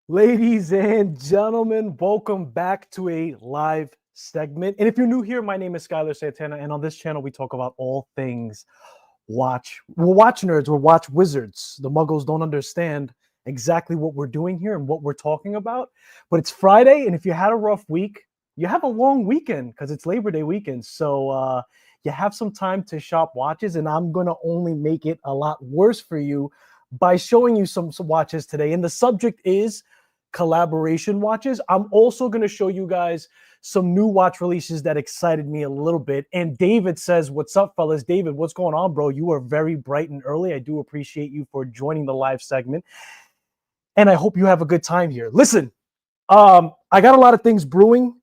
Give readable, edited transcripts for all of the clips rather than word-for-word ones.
Ladies and gentlemen, welcome back to a live segment. And if you're new here, my name is Skylar Santana, and on this channel, we talk about all things watch. We're watch nerds, we're watch wizards. The muggles don't understand exactly what we're doing here and what we're talking about. But it's Friday, and if you had a rough week, you have a long weekend because it's Labor Day weekend. So you have some time to shop watches, and I'm going to only make it a lot worse for you by showing you some watches today. And the subject is collaboration watches. I'm also going to show you guys some new watch releases that excited me a little bit. And David says, what's up, fellas? David, what's going on, bro? You are very bright and early. I do appreciate you for joining the live segment. And I hope you have a good time here. Listen, I got a lot of things brewing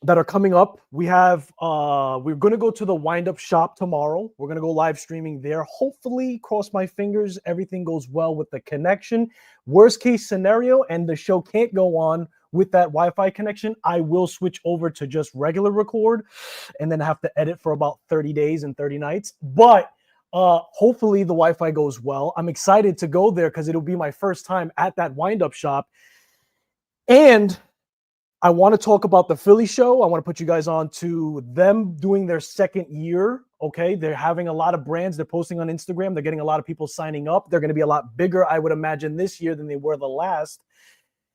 that are coming up. We're going to go to the wind-up shop tomorrow. We're going to go live streaming there. Hopefully, cross my fingers, everything goes well with the connection. Worst case scenario, and the show can't go on with that Wi-Fi connection, I will switch over to just regular record and then have to edit for about 30 days and 30 nights. But hopefully the Wi-Fi goes well. I'm excited to go there because it'll be my first time at that wind-up shop. And I want to talk about the Philly show. I want to put you guys on to them doing their second year. Okay. They're having a lot of brands. They're posting on Instagram. They're getting a lot of people signing up. They're going to be a lot bigger, I would imagine, this year than they were the last.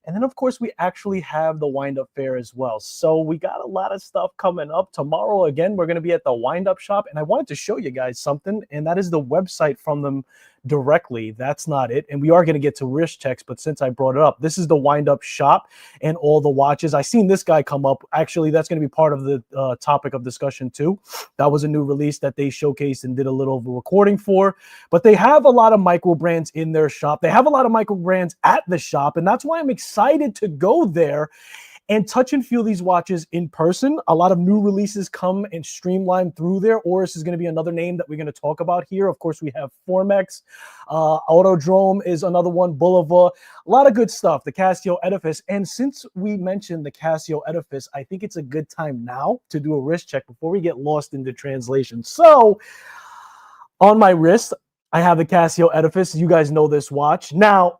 And then, of course, we actually have the wind-up fair as well. So we got a lot of stuff coming up. Tomorrow, again, we're going to be at the wind-up shop. And I wanted to show you guys something, and that is the website from them directly. That's not it. And we are going to get to wrist checks, but since I brought it up, this is the wind-up shop and all the watches. I seen this guy come up. Actually, that's going to be part of the topic of discussion too. That was a new release that they showcased and did a little recording for. But they have a lot of micro brands in their shop. They have a lot of micro brands at the shop, and that's why I'm excited to go there and touch and feel these watches in person. A lot of new releases come and streamline through there. Oris is going to be another name that we're going to talk about here. Of course, we have Formex. Autodrome is another one. Boulevard. A lot of good stuff. The Casio Edifice. And since we mentioned the Casio Edifice, I think it's a good time now to do a wrist check before we get lost into translation. So on my wrist, I have the Casio Edifice. You guys know this watch. Now,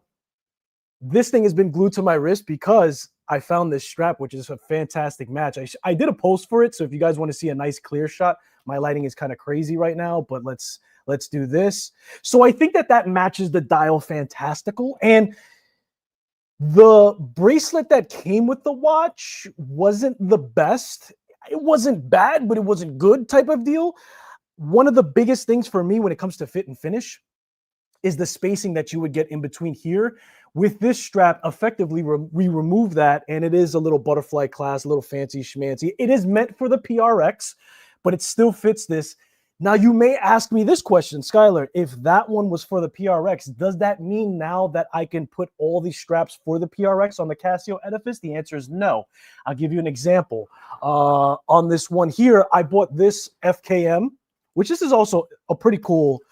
this thing has been glued to my wrist because I found this strap, which is a fantastic match. I did a post for it, so if you guys want to see a nice clear shot, my lighting is kind of crazy right now, but let's do this. So I think that matches the dial fantastical, and the bracelet that came with the watch wasn't the best. It wasn't bad, but it wasn't good type of deal. One of the biggest things for me when it comes to fit and finish is the spacing that you would get in between here. With this strap, effectively, we remove that, and it is a little butterfly class, a little fancy schmancy. It is meant for the PRX, but it still fits this. Now, you may ask me this question, Skylar, if that one was for the PRX, does that mean now that I can put all these straps for the PRX on the Casio Edifice? The answer is no. I'll give you an example. On this one here, I bought this FKM, which this is also a pretty cool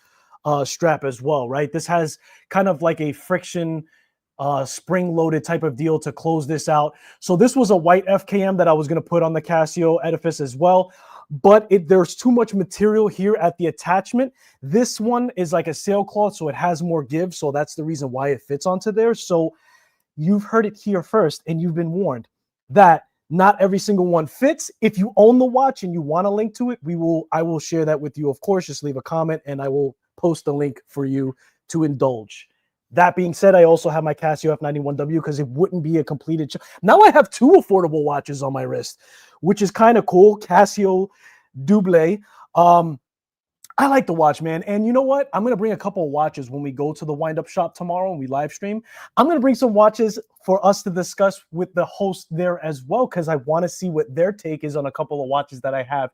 strap as well, right? This has kind of like a friction spring-loaded type of deal to close this out. So this was a white FKM that I was going to put on the Casio Edifice as well, but there's too much material here at the attachment. This one is like a sailcloth, so it has more give, so that's the reason why it fits onto there. So you've heard it here first, and you've been warned that not every single one fits. If you own the watch and you want a link to it, I will share that with you. Of course, just leave a comment, and I will post a link for you to indulge. That being said, I also have my Casio F91W because it wouldn't be a completed. Now I have two affordable watches on my wrist, which is kind of cool. Casio Double. I like the watch, man. And you know what? I'm going to bring a couple of watches when we go to the wind-up shop tomorrow and we live stream. I'm going to bring some watches for us to discuss with the host there as well, because I want to see what their take is on a couple of watches that I have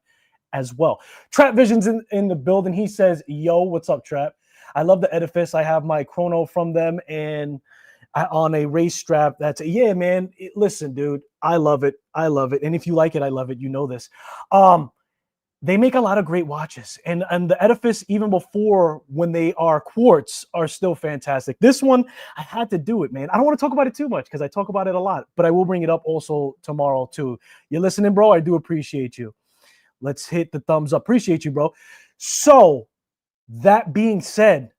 as well. Trap Vision's in the building. He says, yo, what's up, Trap? I love the Edifice. I have my chrono from them and on a race strap. Yeah, man. Listen, dude, I love it. I love it. And if you like it, I love it. You know this. They make a lot of great watches. And the Edifice, even before when they are quartz, are still fantastic. This one, I had to do it, man. I don't want to talk about it too much because I talk about it a lot, but I will bring it up also tomorrow too. You're listening, bro? I do appreciate you. Let's hit the thumbs up. Appreciate you, bro. So that being said,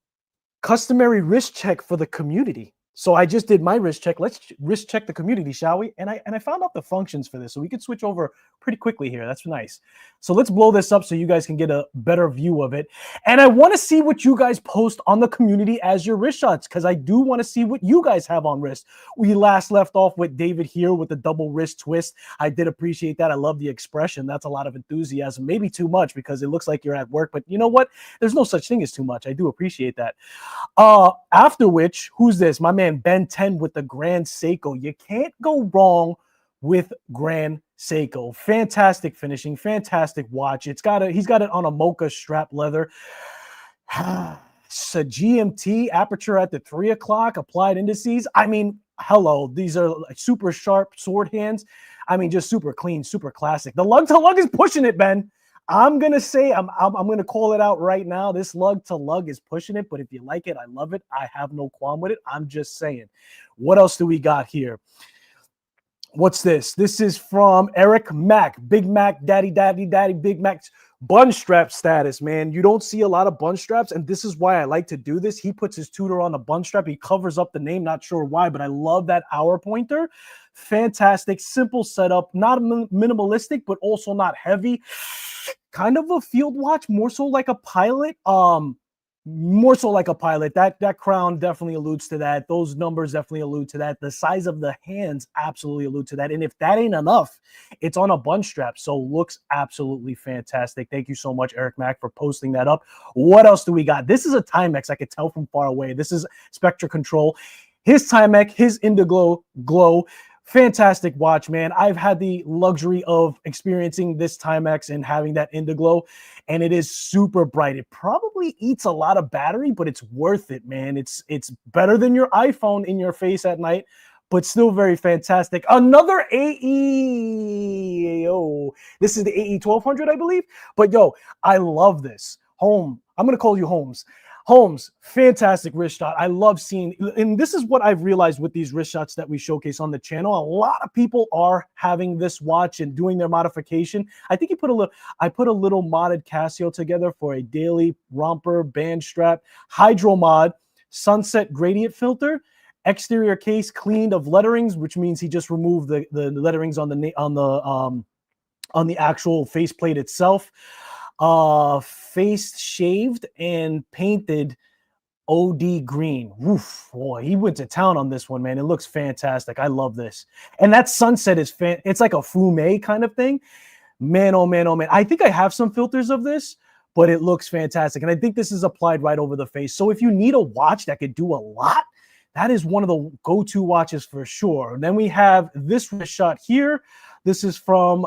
customary wrist check for the community. So I just did my wrist check. Let's wrist check the community, shall we? And I found out the functions for this, so we could switch over pretty quickly here. That's nice. So let's blow this up so you guys can get a better view of it. And I want to see what you guys post on the community as your wrist shots, because I do want to see what you guys have on wrist. We last left off with David here with the double wrist twist. I did appreciate that. I love the expression. That's a lot of enthusiasm, maybe too much because it looks like you're at work, but you know what? There's no such thing as too much. I do appreciate that. After which, who's this? My man Ben 10 with the Grand Seiko. You can't go wrong with Grand Seiko. Fantastic finishing, fantastic watch. He's got it on a mocha strap leather. It's a GMT aperture at the 3 o'clock, applied indices. I mean, hello, these are super sharp sword hands. I mean, just super clean, super classic. The lug to lug is pushing it, Ben. I'm gonna say I'm gonna call it out right now. This lug to lug is pushing it, but if you like it, I love it. I have no qualm with it. I'm just saying. What else do we got here? What's this? This is from Eric Mac, Big Mac, Daddy, Big Mac. Bun strap status, man. You don't see a lot of bun straps, and this is why I like to do this. He puts his tutor on the bun strap. He covers up the name, not sure why, but I love that hour pointer. Fantastic, simple setup, not minimalistic, but also not heavy. Kind of a field watch, more so like a pilot. That crown definitely alludes to that. Those numbers definitely allude to that. The size of the hands absolutely allude to that. And if that ain't enough, it's on a bun strap. So looks absolutely fantastic. Thank you so much, Eric Mack, for posting that up. What else do we got? This is a Timex. I could tell from far away. This is Spectra Control. His Timex, his Indiglo Glow. Fantastic watch, man. I've had the luxury of experiencing this Timex and having that Indiglo, and it is super bright. It probably eats a lot of battery, but it's worth it, man. It's better than your iPhone in your face at night, but still very fantastic. Another AE. Yo, this is the AE 1200, I believe. But yo, I love this. I'm going to call you Holmes. Holmes, fantastic wrist shot. I love seeing, and this is what I've realized with these wrist shots that we showcase on the channel. A lot of people are having this watch and doing their modification. I think I put a little modded Casio together for a daily romper band strap, hydro mod, sunset gradient filter, exterior case cleaned of letterings, which means he just removed the letterings on the actual faceplate itself. Face shaved and painted OD green. Woof, boy, he went to town on this one, man. It looks fantastic. I love this. And that sunset is it's like a fume kind of thing. Man, oh man, oh man. I think I have some filters of this, but it looks fantastic. And I think this is applied right over the face. So if you need a watch that could do a lot, that is one of the go-to watches for sure. And then we have this wrist shot here. This is from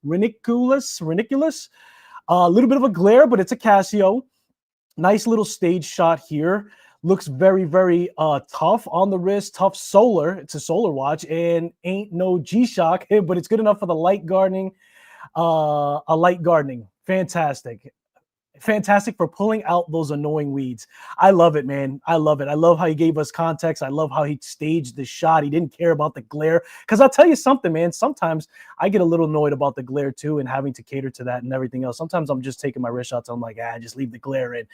Reniculus. A little bit of a glare, but it's a Casio. Nice little stage shot here. Looks very, very tough on the wrist. Tough solar. It's a solar watch and ain't no G-Shock, but it's good enough for the light gardening. Light gardening. Fantastic. Fantastic for pulling out those annoying weeds. I love it, man. I love it. I love how he gave us context. I love how he staged the shot. He didn't care about the glare. Because I'll tell you something, man. Sometimes I get a little annoyed about the glare too and having to cater to that and everything else. Sometimes I'm just taking my wrist shots. I'm like, just leave the glare in.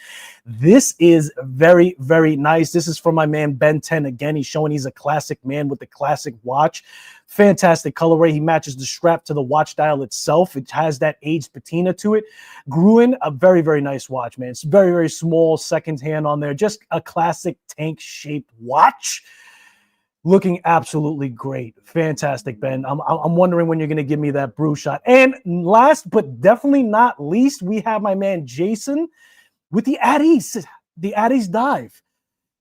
This is very, very nice. This is from my man Ben 10. Again, he's showing he's a classic man with the classic watch. Fantastic colorway. He matches the strap to the watch dial itself. It has that aged patina to it. Gruen, a very, very nice watch, man. It's very, very small second hand on there. Just a classic tank-shaped watch. Looking absolutely great. Fantastic, Ben. I'm wondering when you're going to give me that brew shot. And last but definitely not least, we have my man Jason with the Addis Dive.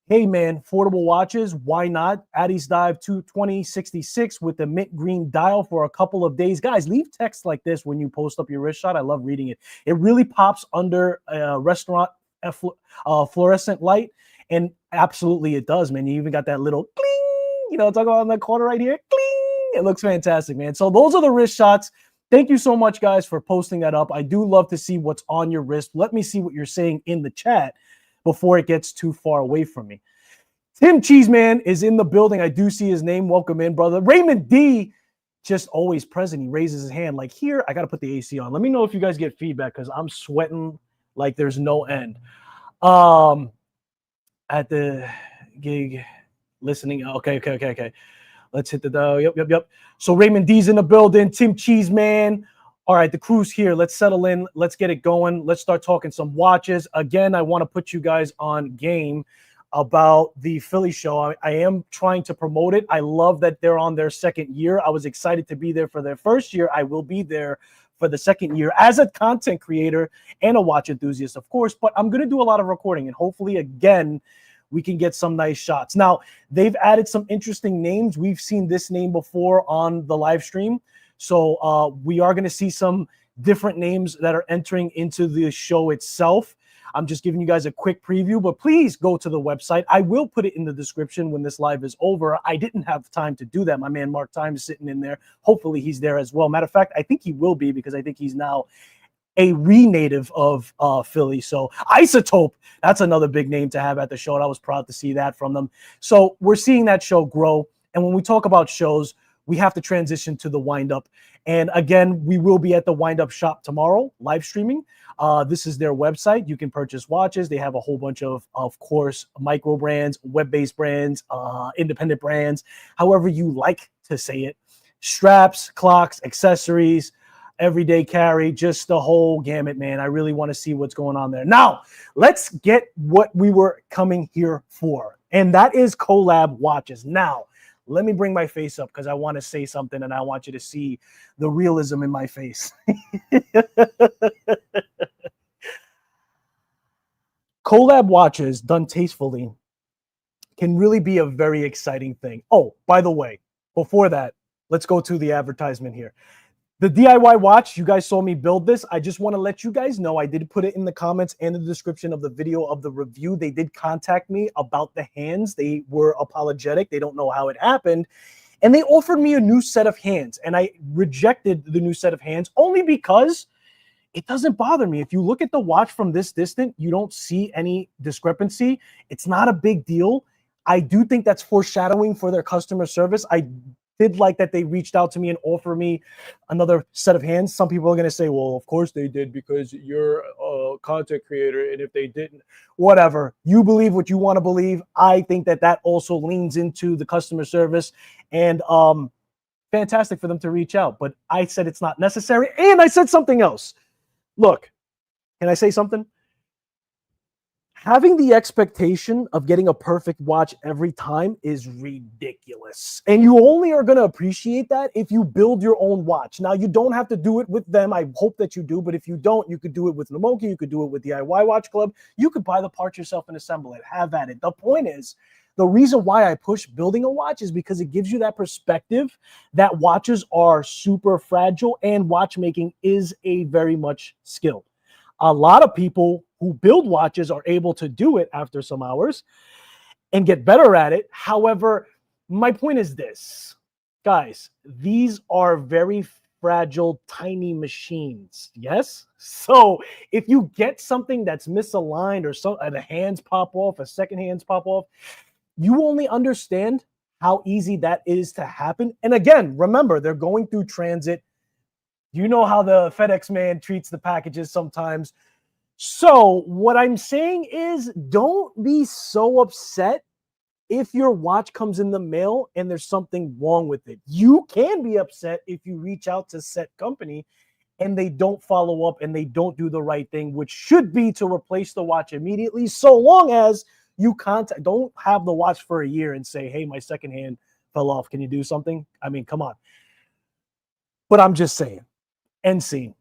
Hey, man, affordable watches, why not? Addis Dive 22066 with the mint green dial for a couple of days. Guys, leave text like this when you post up your wrist shot. I love reading it. It really pops under a restaurant fluorescent light, and absolutely it does, man. You even got that little cling, talk about in that corner right here. Cling. It looks fantastic, man. So those are the wrist shots. Thank you so much, guys, for posting that up. I do love to see what's on your wrist. Let me see what you're saying in the chat before it gets too far away from me. Tim Cheeseman is in the building. I do see his name. Welcome in, brother. Raymond D, just always present. He raises his hand like, here, I got to put the AC on. Let me know if you guys get feedback because I'm sweating like there's no end. At the gig, listening. Okay. Let's hit the yep. So Raymond D's in the building. Tim Cheeseman. All right, the crew's here. Let's settle in. Let's get it going. Let's start talking some watches. Again, I want to put you guys on game about the Philly show. I am trying to promote it. I love that they're on their second year. I was excited to be there for their first year. I will be there for the second year as a content creator and a watch enthusiast, of course, but I'm going to do a lot of recording, and hopefully, again, we can get some nice shots. Now, they've added some interesting names. We've seen this name before on the live stream. So we are going to see some different names that are entering into the show itself. I'm just giving you guys a quick preview, but please go to the website. I will put it in the description when this live is over. I didn't have time to do that. My man Mark Time is sitting in there. Hopefully he's there as well. Matter of fact, I think he will be, because I think he's now a re-native of Philly. So Isotope, that's another big name to have at the show, and I was proud to see that from them. So we're seeing that show grow. And when we talk about shows, we have to transition to the wind-up. And again, we will be at the wind-up shop tomorrow, live streaming. This is their website. You can purchase watches. They have a whole bunch of course, micro brands, web-based brands, independent brands, however you like to say it. Straps, clocks, accessories, everyday carry, just the whole gamut, man. I really want to see what's going on there. Now, let's get what we were coming here for, and that is collab watches. Now, let me bring my face up because I want to say something, and I want you to see the realism in my face. Collab watches done tastefully can really be a very exciting thing. Oh, by the way, before that, let's go to the advertisement here. The DIY watch, you guys saw me build this. I just want to let you guys know, I did put it in the comments and the description of the video of the review. They did contact me about the hands. They were apologetic. They don't know how it happened. And they offered me a new set of hands. And I rejected the new set of hands only because it doesn't bother me. If you look at the watch from this distance, you don't see any discrepancy. It's not a big deal. I do think that's foreshadowing for their customer service. I did like that they reached out to me and offered me another set of hands. Some people are going to say, well, of course they did because you're a content creator. And if they didn't, whatever. You believe what you want to believe. I think that that also leans into the customer service, and fantastic for them to reach out. But I said it's not necessary. And I said something else. Look, can I say something? Having the expectation of getting a perfect watch every time is ridiculous. And you only are going to appreciate that if you build your own watch. Now, you don't have to do it with them. I hope that you do. But if you don't, you could do it with Namoki. You could do it with DIY WatchClub. You could buy the parts yourself and assemble it. Have at it. The point is, the reason why I push building a watch is because it gives you that perspective that watches are super fragile and watchmaking is a very much skill. A lot of people who build watches are able to do it after some hours and get better at it. However, my point is this, guys, these are very fragile, tiny machines. Yes. So if you get something that's misaligned, or the hands pop off, a second hands pop off, you only understand how easy that is to happen. And again, remember, they're going through transit. You know how the FedEx man treats the packages sometimes. So what I'm saying is, don't be so upset if your watch comes in the mail and there's something wrong with it. You can be upset if you reach out to said company and they don't follow up and they don't do the right thing, which should be to replace the watch immediately, so long as you don't have the watch for a year and say, hey, my second hand fell off. Can you do something? I mean, come on. But I'm just saying. End scene.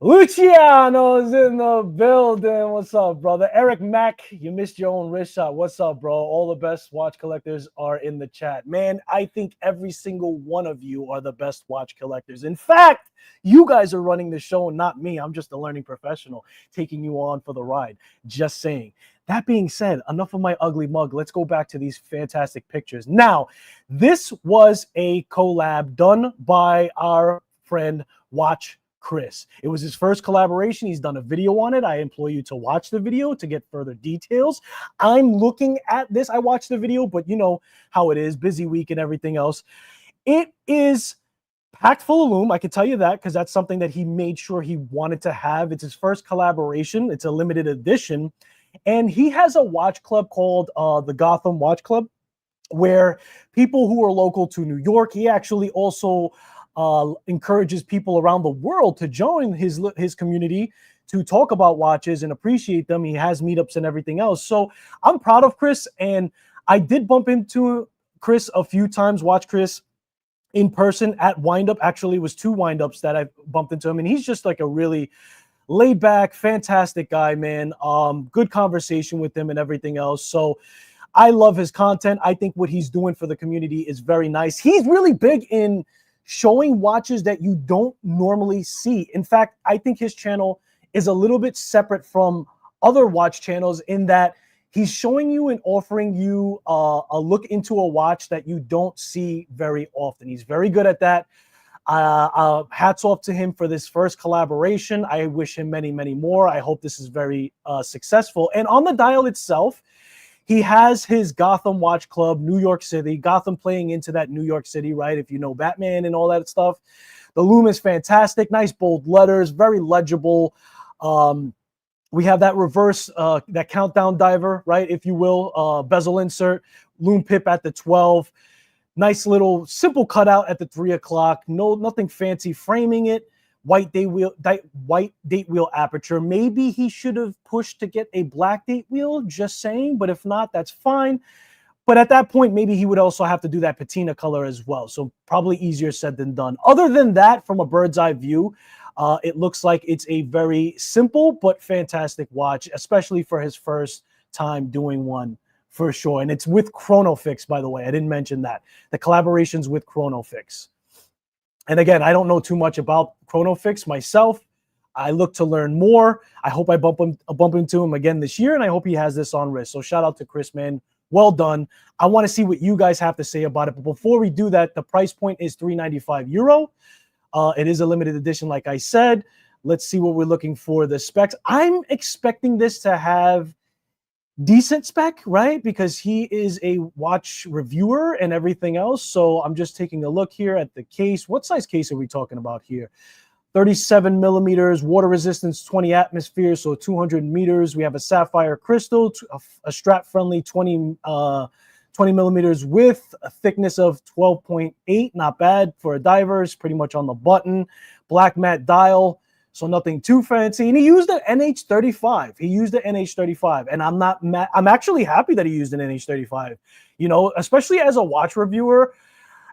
Luciano's in the building. What's up, brother? Eric Mack, you missed your own wrist shot. What's up, bro? All the best watch collectors are in the chat. Man, I think every single one of you are the best watch collectors. In fact, you guys are running the show, not me. I'm just a learning professional taking you on for the ride. Just saying. That being said, enough of my ugly mug. Let's go back to these fantastic pictures. Now, this was a collab done by our friend Watch Chris. It was his first collaboration. He's done a video on it. I implore you to watch the video to get further details. I'm looking at this. I watched the video, but you know how it is, busy week and everything else. It is packed full of loom. I can tell you that because that's something that he made sure he wanted to have. It's his first collaboration. It's a limited edition. And he has a watch club called the Gotham Watch Club. where people who are local to New York, he actually also encourages people around the world to join his community to talk about watches and appreciate them. He has meetups and everything else. So I'm proud of Chris, and I did bump into Chris a few times, watch Chris in person at windup. Actually, it was 2 windups that I bumped into him, and he's just like a really laid back, fantastic guy, man. Good conversation with him and everything else. So I love his content. I think what he's doing for the community is very nice. He's really big in showing watches that you don't normally see. In fact, I think his channel is a little bit separate from other watch channels in that he's showing you and offering you a look into a watch that you don't see very often. He's very good at that. Hats off to him for this first collaboration. I wish him many, many more. I hope this is very successful. And on the dial itself, he has his Gotham Watch Club, New York City. Gotham playing into that New York City, right? If you know Batman and all that stuff. The loom is fantastic. Nice bold letters, very legible. We have that reverse, that countdown diver, right? If you will, bezel insert, loom pip at the 12. Nice little simple cutout at the 3 o'clock. Nothing fancy framing it. White date wheel aperture. Maybe he should have pushed to get a black date wheel, just saying, but if not, that's fine. But at that point, maybe he would also have to do that patina color as well. So probably easier said than done. Other than that, from a bird's eye view, it looks like it's a very simple but fantastic watch, especially for his first time doing one, for sure. And it's with Chronofix, by the way. I didn't mention that. The collaboration's with Chronofix. And again, I don't know too much about Chronofix myself. I look to learn more. I hope I bump into him again this year, and I hope he has this on wrist. So shout out to Chris, man. Well done. I want to see what you guys have to say about it. But before we do that, the price point is €395. It is a limited edition, like I said. Let's see what we're looking for. The specs. I'm expecting this to have decent spec, right? Because he is a watch reviewer and everything else. So I'm just taking a look here at the case. What size case are we talking about here? 37 millimeters, water resistance, 20 atmospheres, so 200 meters. We have a sapphire crystal, a strap-friendly 20 millimeters width, a thickness of 12.8. Not bad for a diver. It's pretty much on the button. Black matte dial. So nothing too fancy. And he used an NH35. He used an NH35. And I'm not mad. I'm actually happy that he used an NH35. You know, especially as a watch reviewer,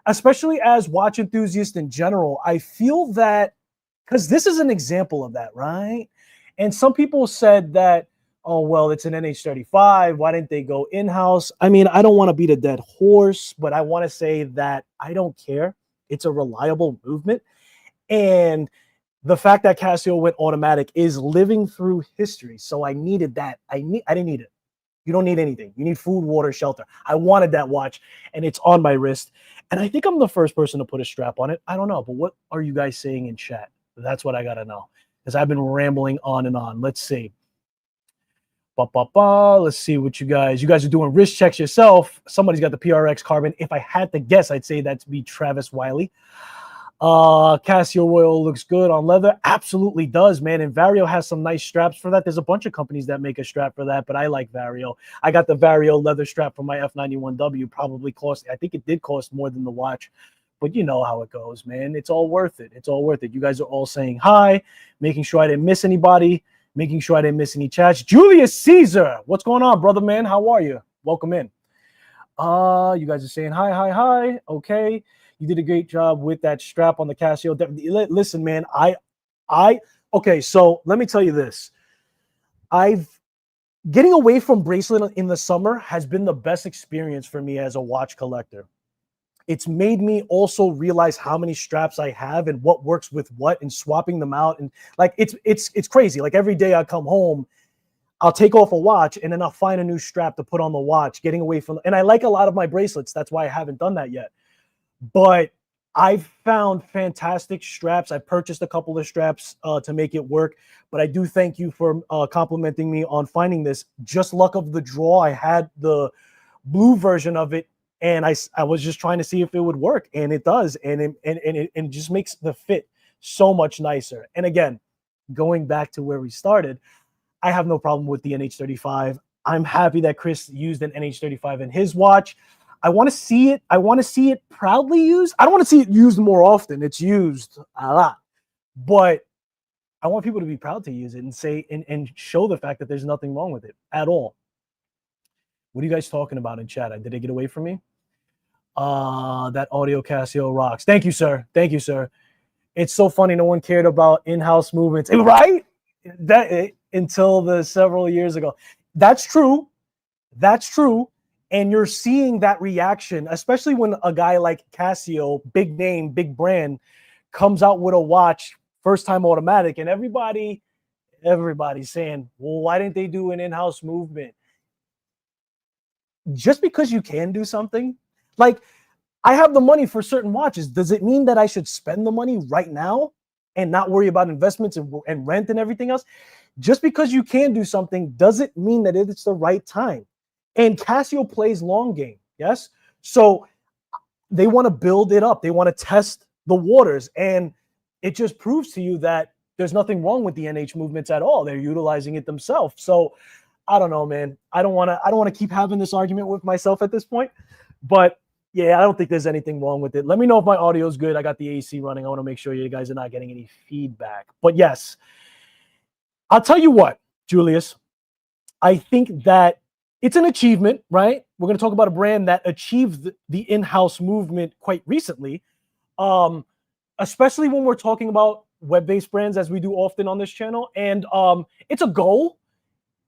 especially as watch enthusiast in general, I feel that, because this is an example of that, right? And some people said that, oh, well, it's an NH35. Why didn't they go in-house? I mean, I don't want to beat a dead horse, but I want to say that I don't care. It's a reliable movement. And the fact that Casio went automatic is living through history. So I needed that. I didn't need it. You don't need anything. You need food, water, shelter. I wanted that watch, and it's on my wrist. And I think I'm the first person to put a strap on it. I don't know, but what are you guys saying in chat? That's what I got to know, because I've been rambling on and on. Let's see. Let's see what you guys are doing wrist checks yourself. Somebody's got the PRX Carbon. If I had to guess, I'd say that'd be Travis Wiley. Casio Royal looks good on leather. Absolutely does, man. And Vario has some nice straps for that. There's a bunch of companies that make a strap for that, but I like Vario. I got the Vario leather strap for my F91W. Probably cost, I think it did cost more than the watch, but you know how it goes, man. It's all worth it. It's all worth it. You guys are all saying hi, making sure I didn't miss anybody, making sure I didn't miss any chats. Julius Caesar, what's going on, brother, man? How are you? Welcome in. You guys are saying hi. Okay. You did a great job with that strap on the Casio. Listen, man, okay, so let me tell you this. Getting away from bracelet in the summer has been the best experience for me as a watch collector. It's made me also realize how many straps I have and what works with what, and swapping them out. And like, it's crazy. Like every day I come home, I'll take off a watch and then I'll find a new strap to put on the watch, getting away from, and I like a lot of my bracelets. That's why I haven't done that yet. But I've found fantastic straps. I purchased a couple of straps to make it work. But I do thank you for complimenting me on finding this. Just luck of the draw. I had the blue version of it, and I was just trying to see if it would work, and it does. And it just makes the fit so much nicer. And again, going back to where we started, I have no problem with the NH35. I'm happy that Chris used an NH35 in his watch. I want to see it. I want to see it proudly used. I don't want to see it used more often. It's used a lot, but I want people to be proud to use it and say and show the fact that there's nothing wrong with it at all. What are you guys talking about in chat? Did they get away from me? That audio Casio rocks. Thank you, sir. Thank you, sir. It's so funny. No one cared about in-house movements, right? Until the several years ago. That's true. That's true. And you're seeing that reaction, especially when a guy like Casio, big name, big brand, comes out with a watch, first time automatic, and everybody's saying, well, why didn't they do an in-house movement? Just because you can do something, like I have the money for certain watches, does it mean that I should spend the money right now and not worry about investments and rent and everything else? Just because you can do something doesn't mean that it's the right time. And Casio plays long game, yes? So they want to build it up. They want to test the waters. And it just proves to you that there's nothing wrong with the NH movements at all. They're utilizing it themselves. So I don't know, man. I don't want to keep having this argument with myself at this point. But yeah, I don't think there's anything wrong with it. Let me know if my audio is good. I got the AC running. I want to make sure you guys are not getting any feedback. But yes, I'll tell you what, Julius, I think that it's an achievement, right? We're going to talk about a brand that achieved the in-house movement quite recently, especially when we're talking about web-based brands, as we do often on this channel. And it's a goal,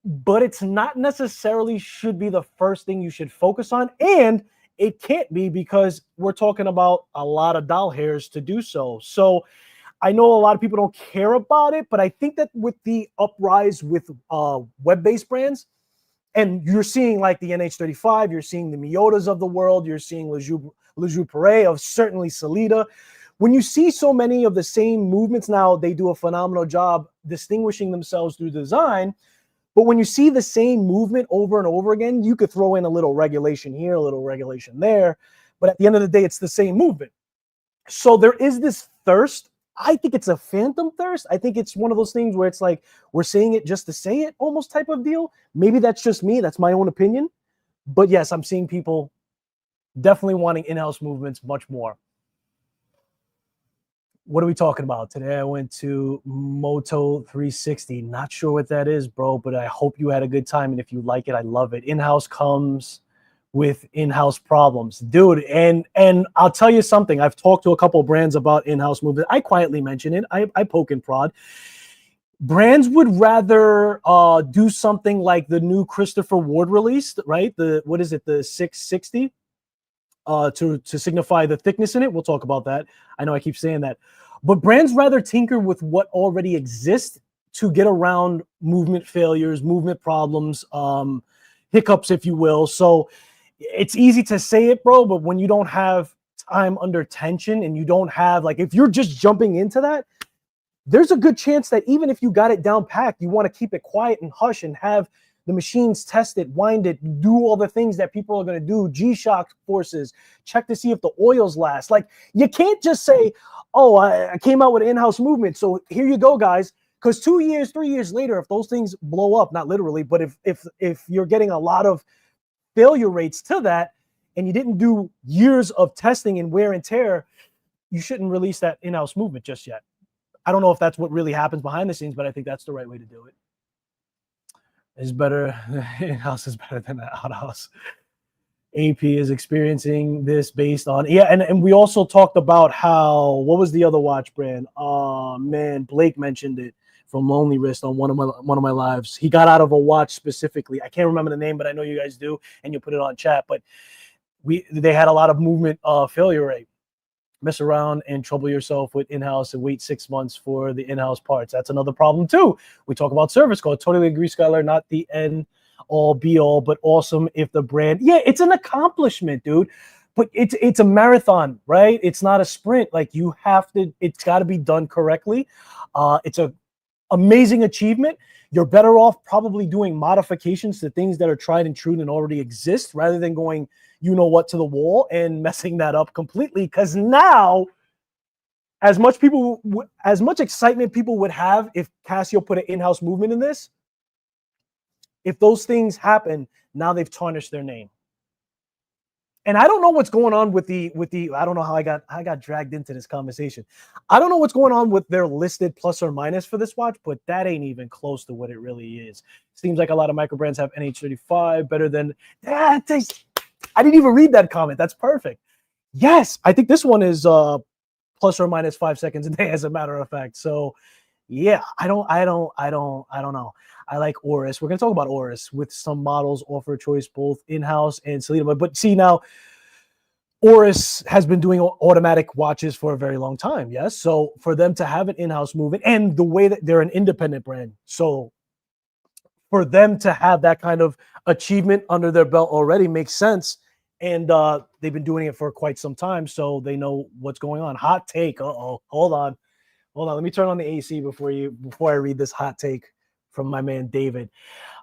but it's not necessarily should be the first thing you should focus on. And it can't be, because we're talking about a lot of doll hairs to do so. So I know a lot of people don't care about it, but I think that with the uprise with web-based brands, and you're seeing like the NH35, you're seeing the Miyotas of the world, you're seeing Le Jour Perret, of certainly Salida. When you see so many of the same movements now, they do a phenomenal job distinguishing themselves through design. But when you see the same movement over and over again, you could throw in a little regulation here, a little regulation there. But at the end of the day, it's the same movement. So there is this thirst. I think it's a phantom thirst. I think it's one of those things where it's like we're saying it just to say it, almost type of deal. Maybe that's just me. That's my own opinion. But yes, I'm seeing people definitely wanting in-house movements much more. What are we talking about? Today I went to Moto 360. Not sure what that is, bro, but I hope you had a good time. And if you like it, I love it. In-house comes with in-house problems, dude. And I'll tell you something. I've talked to a couple of brands about in-house movement. I quietly mention it. I poke and prod. Brands would rather do something like the new Christopher Ward released, right? What is it? The 660 to signify the thickness in it. We'll talk about that. I know I keep saying that, but brands rather tinker with what already exists to get around movement failures, movement problems, hiccups, if you will. So it's easy to say it, bro, but when you don't have time under tension and you don't have, like, if you're just jumping into that, there's a good chance that even if you got it down packed, you want to keep it quiet and hush and have the machines test it, wind it, do all the things that people are going to do, G-shock forces, check to see if the oils last. Like, you can't just say, oh, I came out with an in-house movement, so here you go, guys. Because 2 years, 3 years later, if those things blow up, not literally, but if you're getting a lot of failure rates to that, and you didn't do years of testing and wear and tear, you shouldn't release that in-house movement just yet. I don't know if that's what really happens behind the scenes, but I think that's the right way to do it. Is better, in-house is better than out-house. AP is experiencing this based on, yeah, and we also talked about how, what was the other watch brand? Man, Blake mentioned it from Lonely Wrist on one of my lives. He got out of a watch specifically. I can't remember the name, but I know you guys do, and you'll put it on chat. But they had a lot of movement failure rate. Mess around and trouble yourself with in-house and wait 6 months for the in-house parts. That's another problem too. We talk about service code. Totally agree, Skylar. Not the end all be all, but awesome if the brand. Yeah, it's an accomplishment, dude. But it's a marathon, right? It's not a sprint. Like, you have to. It's got to be done correctly. It's a amazing achievement. You're better off probably doing modifications to things that are tried and true and already exist, rather than going, you know what, to the wall and messing that up completely. Because now, as much excitement people would have if Casio put an in-house movement in this, if those things happen, now they've tarnished their name. And I don't know what's going on with the I don't know how I got dragged into this conversation. I don't know what's going on with their listed plus or minus for this watch, but that ain't even close to what it really is. Seems like a lot of micro brands have NH35 better than that. I didn't even read that comment. That's perfect. Yes, I think this one is plus or minus 5 seconds a day, as a matter of fact. So yeah, I don't know. I like Oris. We're gonna talk about Oris with some models offer choice both in-house and Selena. But see now, Oris has been doing automatic watches for a very long time. Yes, so for them to have an in-house movement and the way that they're an independent brand, so for them to have that kind of achievement under their belt already makes sense. And they've been doing it for quite some time, so they know what's going on. Hot take. Hold on. Let me turn on the AC before I read this hot take from my man David.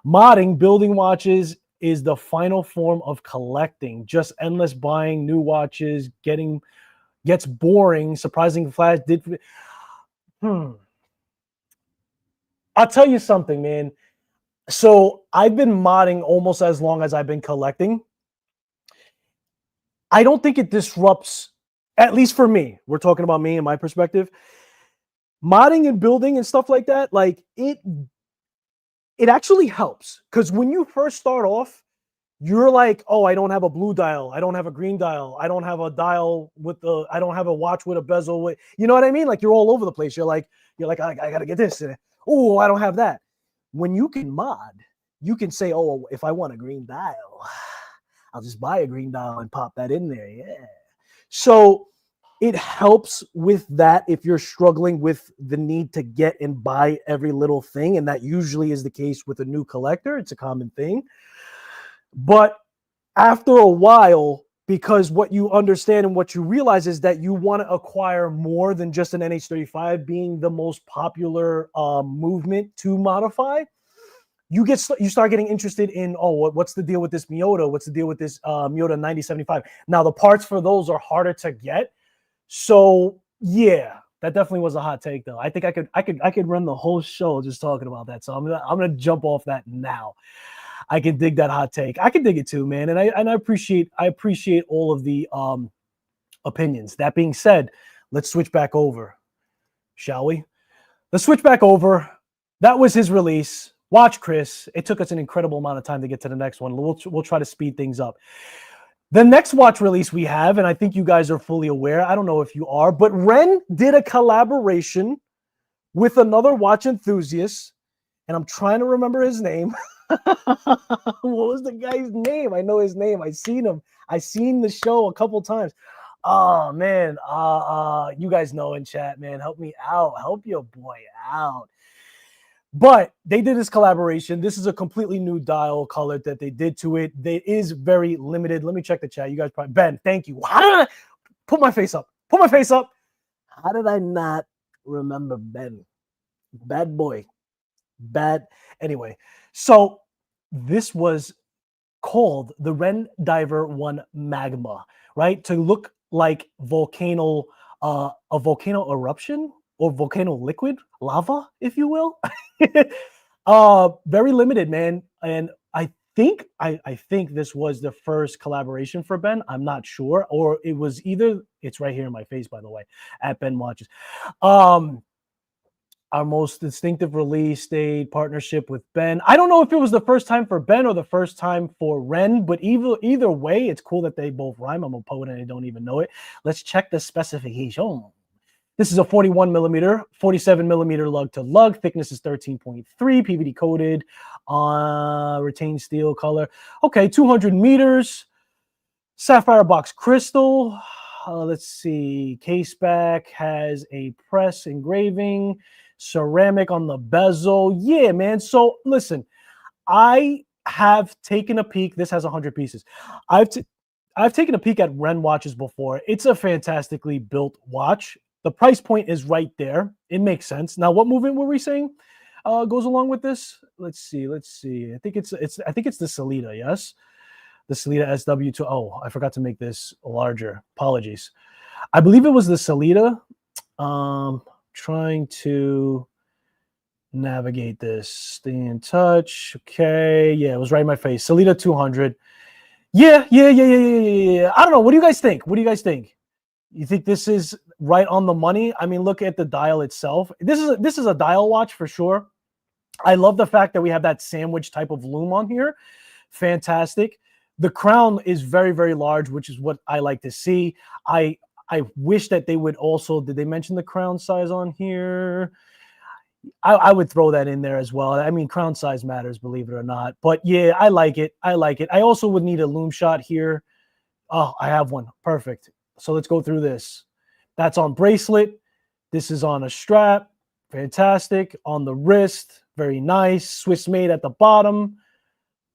Modding building watches is the final form of collecting. Just endless buying new watches gets boring. Surprising flash did. I'll tell you something, man. So I've been modding almost as long as I've been collecting. I don't think it disrupts, at least for me. We're talking about me and my perspective. Modding and building and stuff like that, like it actually helps, because when you first start off, you're like, oh, I don't have a blue dial, I don't have a green dial, I don't have a dial I don't have a watch with a bezel with, you know what I mean? Like you're all over the place. You're like, I gotta get this. Oh, I don't have that. When you can mod, you can say, oh, if I want a green dial, I'll just buy a green dial and pop that in there. Yeah. So it helps with that if you're struggling with the need to get and buy every little thing. And that usually is the case with a new collector. It's a common thing. But after a while, because what you understand and what you realize is that you want to acquire more than just an NH35 being the most popular movement to modify, you start getting interested in, oh, what's the deal with this Miyota? What's the deal with this Miyota 9075? Now, the parts for those are harder to get. So yeah, that definitely was a hot take, though. I think I could run the whole show just talking about that. So I'm gonna jump off that now. I can dig that hot take. I can dig it too, man. And I appreciate all of the opinions. That being said, let's switch back over, shall we? Let's switch back over. That was his release. Watch Chris. It took us an incredible amount of time to get to the next one. We'll try to speed things up. The next watch release we have, and I think you guys are fully aware, I don't know if you are, but Wren did a collaboration with another watch enthusiast, and I'm trying to remember his name. What was the guy's name? I know his name. I seen him. I seen the show a couple times. Oh man, you guys know in chat, man. Help me out. Help your boy out. But they did this collaboration. This is a completely new dial color that they did to it. It is very limited. Let me check the chat. You guys probably, Ben, thank you. How did I put my face up? Put my face up. How did I not remember Ben? Bad boy. Bad. Anyway, so this was called the Wren Diver 1 Magma, right? To look like a volcano eruption or volcano liquid, lava, if you will. Very limited, man. And I think this was the first collaboration for Ben. I'm not sure, or it was either. It's right here in my face, by the way, at Ben Watches. Our most distinctive release date partnership with Ben. I don't know if it was the first time for Ben or the first time for Wren, but either way, it's cool that they both rhyme. I'm a poet and I don't even know it. Let's check the specification. This is a 41 millimeter, 47 millimeter lug to lug. Thickness is 13.3, PVD coated, retained steel color. Okay, 200 meters, sapphire box crystal. Let's see, case back has a press engraving, ceramic on the bezel. Yeah, man. So listen, I have taken a peek. This has 100 pieces. I've taken a peek at Wren watches before. It's a fantastically built watch. The price point is right there. It makes sense. Now, what movement were we saying goes along with this? Let's see. I think it's the Salida, yes? The Salida SW2. Oh, I forgot to make this larger. Apologies. I believe it was the Salida. Trying to navigate this. Stay in touch. Okay. Yeah, it was right in my face. Salida 200. Yeah. I don't know. What do you guys think? What do you guys think? You think this is right on the money? I mean, look at the dial itself. This is a dial watch for sure. I love the fact that we have that sandwich type of loom on here. Fantastic. The crown is very, very large, which is what I like to see. I wish that they would also, did they mention the crown size on here? I would throw that in there as well. I mean, crown size matters, believe it or not. But yeah, I like it. I like it. I also would need a loom shot here. Oh, I have one. Perfect. So let's go through this. That's on bracelet. This is on a strap. Fantastic. On the wrist. Very nice. Swiss made at the bottom.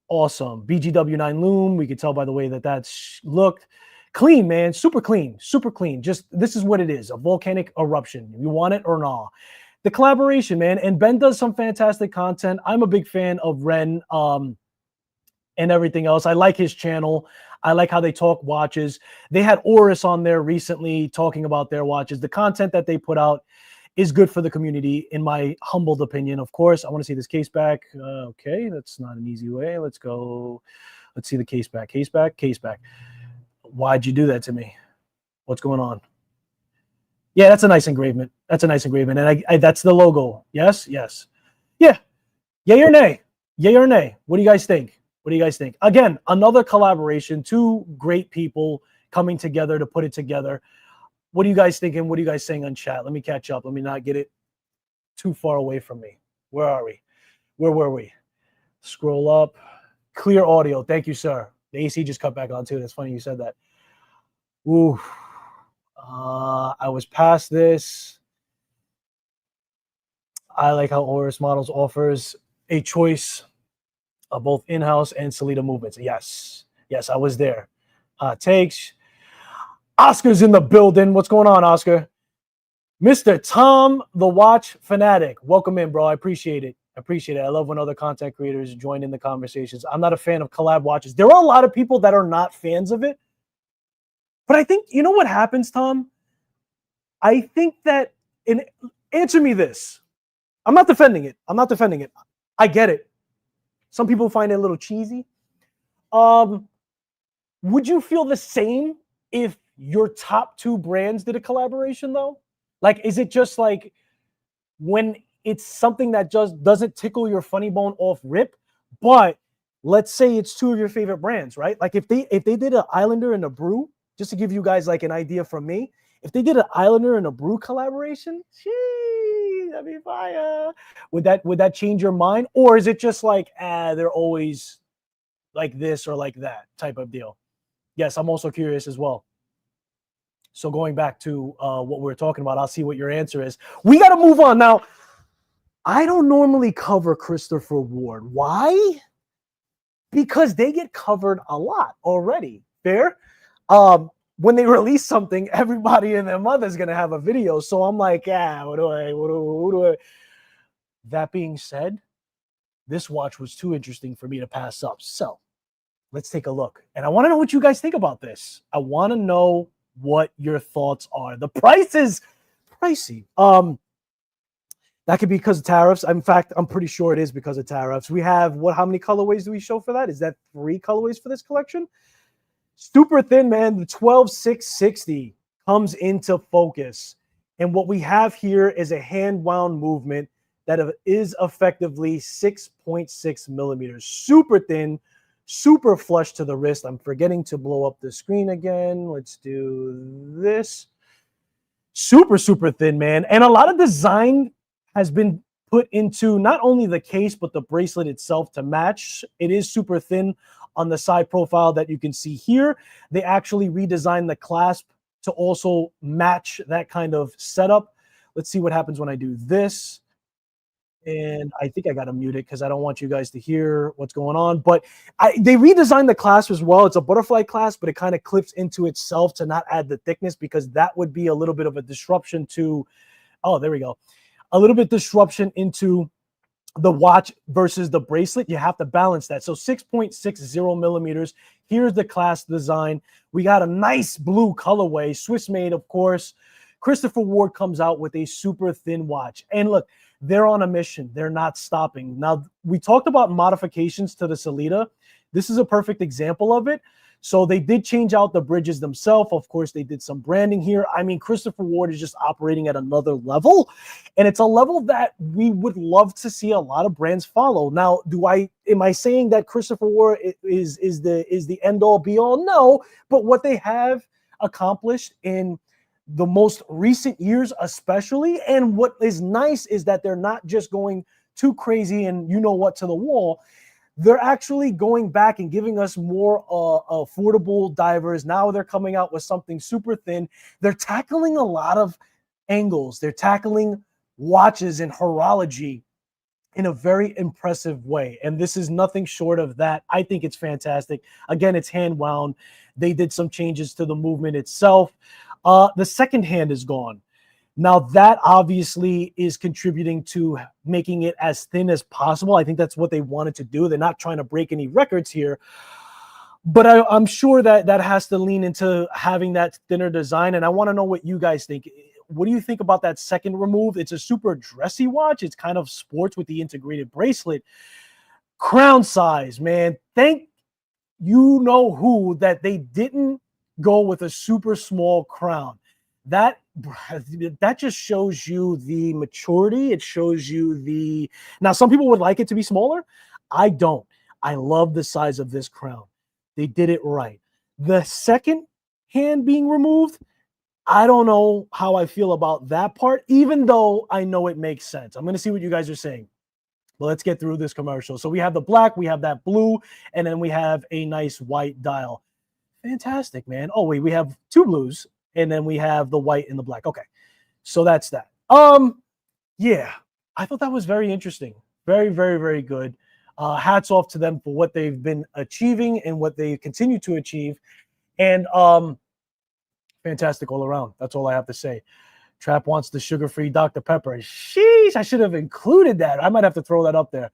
Awesome. BGW9 loom. We could tell by the way that that's looked. Clean, man. Super clean. Super clean. Just this is what it is. A volcanic eruption. You want it or not. The collaboration, man. And Ben does some fantastic content. I'm a big fan of Wren and everything else. I like his channel. I like how they talk watches. They had Oris on there recently talking about their watches. The content that they put out is good for the community, in my humbled opinion. Of course, I want to see this case back. Okay, that's not an easy way. Let's go. Let's see the case back. Case back. Case back. Why'd you do that to me? What's going on? Yeah, that's a nice engravement. That's a nice engravement. And I that's the logo. Yes? Yes. Yeah. Yay or nay? Yay or nay? What do you guys think? What do you guys think? Again, another collaboration. Two great people coming together to put it together. What are you guys thinking? What are you guys saying on chat? Let me catch up. Let me not get it too far away from me. Where are we? Where were we? Scroll up. Clear audio. Thank you, sir. The AC just cut back on too. That's funny you said that. Ooh. I was past this. I like how Oris Models offers a choice of both in-house and Salida movements. Yes. Yes, I was there. Takes. Oscar's in the building. What's going on, Oscar? Mr. Tom, the watch fanatic. Welcome in, bro. I appreciate it. I appreciate it. I love when other content creators join in the conversations. I'm not a fan of collab watches. There are a lot of people that are not fans of it. But I think, you know what happens, Tom? I think that, answer me this. I'm not defending it. I'm not defending it. I get it. Some people find it a little cheesy. Would you feel the same if your top two brands did a collaboration, though? Like, is it just like when it's something that just doesn't tickle your funny bone off rip, but let's say it's two of your favorite brands, right? Like if they did an Islander and a Brew, just to give you guys like an idea from me, if they did an Islander and a Brew collaboration, gee, that'd be fire. Would that change your mind? Or is it just like, they're always like this or like that type of deal? Yes, I'm also curious as well. So going back to what we're talking about, I'll see what your answer is. We got to move on. Now, I don't normally cover Christopher Ward. Why? Because they get covered a lot already. Fair? When they release something, everybody and their mother's going to have a video. So I'm like, what do I? That being said, this watch was too interesting for me to pass up. So let's take a look. And I want to know what you guys think about this. I want to know what your thoughts are. The price is pricey. That could be because of tariffs. In fact, I'm pretty sure it is because of tariffs. We have how many colorways do we show for that? Is that 3 colorways for this collection? Super thin, man. The 12660 comes into focus. And what we have here is a hand wound movement that is effectively 6.6 millimeters. Super thin, super flush to the wrist. I'm forgetting to blow up the screen again. Let's do this. Super, super thin, man. And a lot of design has been put into not only the case, but the bracelet itself to match. It is super thin on the side profile that you can see here. They actually redesigned the clasp to also match that kind of setup. Let's see what happens when I do this. And I think I got to mute it because I don't want you guys to hear what's going on. But they redesigned the clasp as well. It's a butterfly clasp, but it kind of clips into itself to not add the thickness because that would be a little bit of a disruption to, oh, there we go. A little bit disruption into the watch versus the bracelet. You have to balance that. So 6.60 millimeters. Here's the clasp design. We got a nice blue colorway, Swiss made, of course. Christopher Ward comes out with a super thin watch. And look, They're on a mission. They're not stopping. Now, we talked about modifications to the Salida. This is a perfect example of it. So they did change out the bridges themselves. Of course, they did some branding here. I mean, Christopher Ward is just operating at another level, and it's a level that we would love to see a lot of brands follow. Now, am I saying that Christopher Ward is the end all be all? No, but what they have accomplished in the most recent years, especially, and what is nice is that they're not just going too crazy and you know what to the wall. They're actually going back and giving us more affordable divers. Now they're coming out with something super thin. They're tackling a lot of angles. They're tackling watches and horology in a very impressive way. And this is nothing short of that. I think it's fantastic. Again, it's hand wound. They did some changes to the movement itself. The second hand is gone. Now, that obviously is contributing to making it as thin as possible. I think that's what they wanted to do. They're not trying to break any records here. But I'm sure that that has to lean into having that thinner design. And I want to know what you guys think. What do you think about that second remove? It's a super dressy watch. It's kind of sports with the integrated bracelet. Crown size, man. Thank you know who that they didn't go with a super small crown. That just shows you the maturity. It shows you the... Now, some people would like it to be smaller. I don't. I love the size of this crown. They did it right. The second hand being removed, I don't know how I feel about that part, even though I know it makes sense. I'm going to see what you guys are saying. But let's get through this commercial. So we have the black, we have that blue, and then we have a nice white dial. Fantastic, man. Oh, wait, we have two blues, and then we have the white and the black. Okay, so that's that. Yeah, I thought that was very interesting. Very, very, very good. Hats off to them for what they've been achieving and what they continue to achieve. And fantastic all around. That's all I have to say. Trap wants the sugar-free Dr. Pepper. Sheesh, I should have included that. I might have to throw that up there.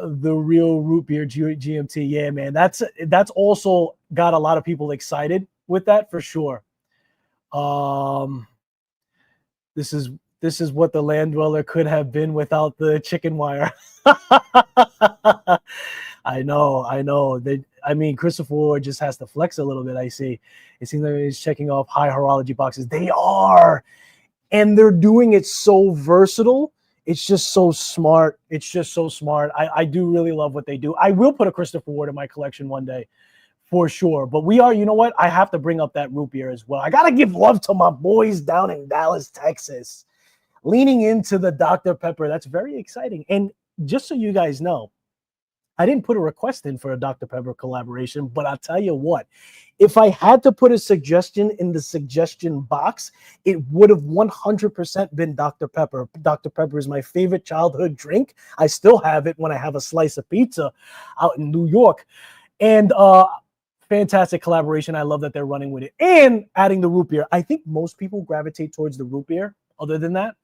The real root beer GMT. Yeah, man. That's also got a lot of people excited with that for sure. This is what the land dweller could have been without the chicken wire. I know. I mean, Christopher Ward just has to flex a little bit, I see. It seems like he's checking off high horology boxes. They are. And they're doing it so versatile. It's just so smart. It's just so smart. I do really love what they do. I will put a Christopher Ward in my collection one day for sure. But we are, you know what? I have to bring up that root beer as well. I got to give love to my boys down in Dallas, Texas. Leaning into the Dr. Pepper. That's very exciting. And just so you guys know, I didn't put a request in for a Dr. Pepper collaboration, but I'll tell you what, if I had to put a suggestion in the suggestion box, it would have 100% been Dr. Pepper. Dr. Pepper is my favorite childhood drink. I still have it when I have a slice of pizza out in New York. And fantastic collaboration. I love that they're running with it and adding the root beer. I think most people gravitate towards the root beer other than the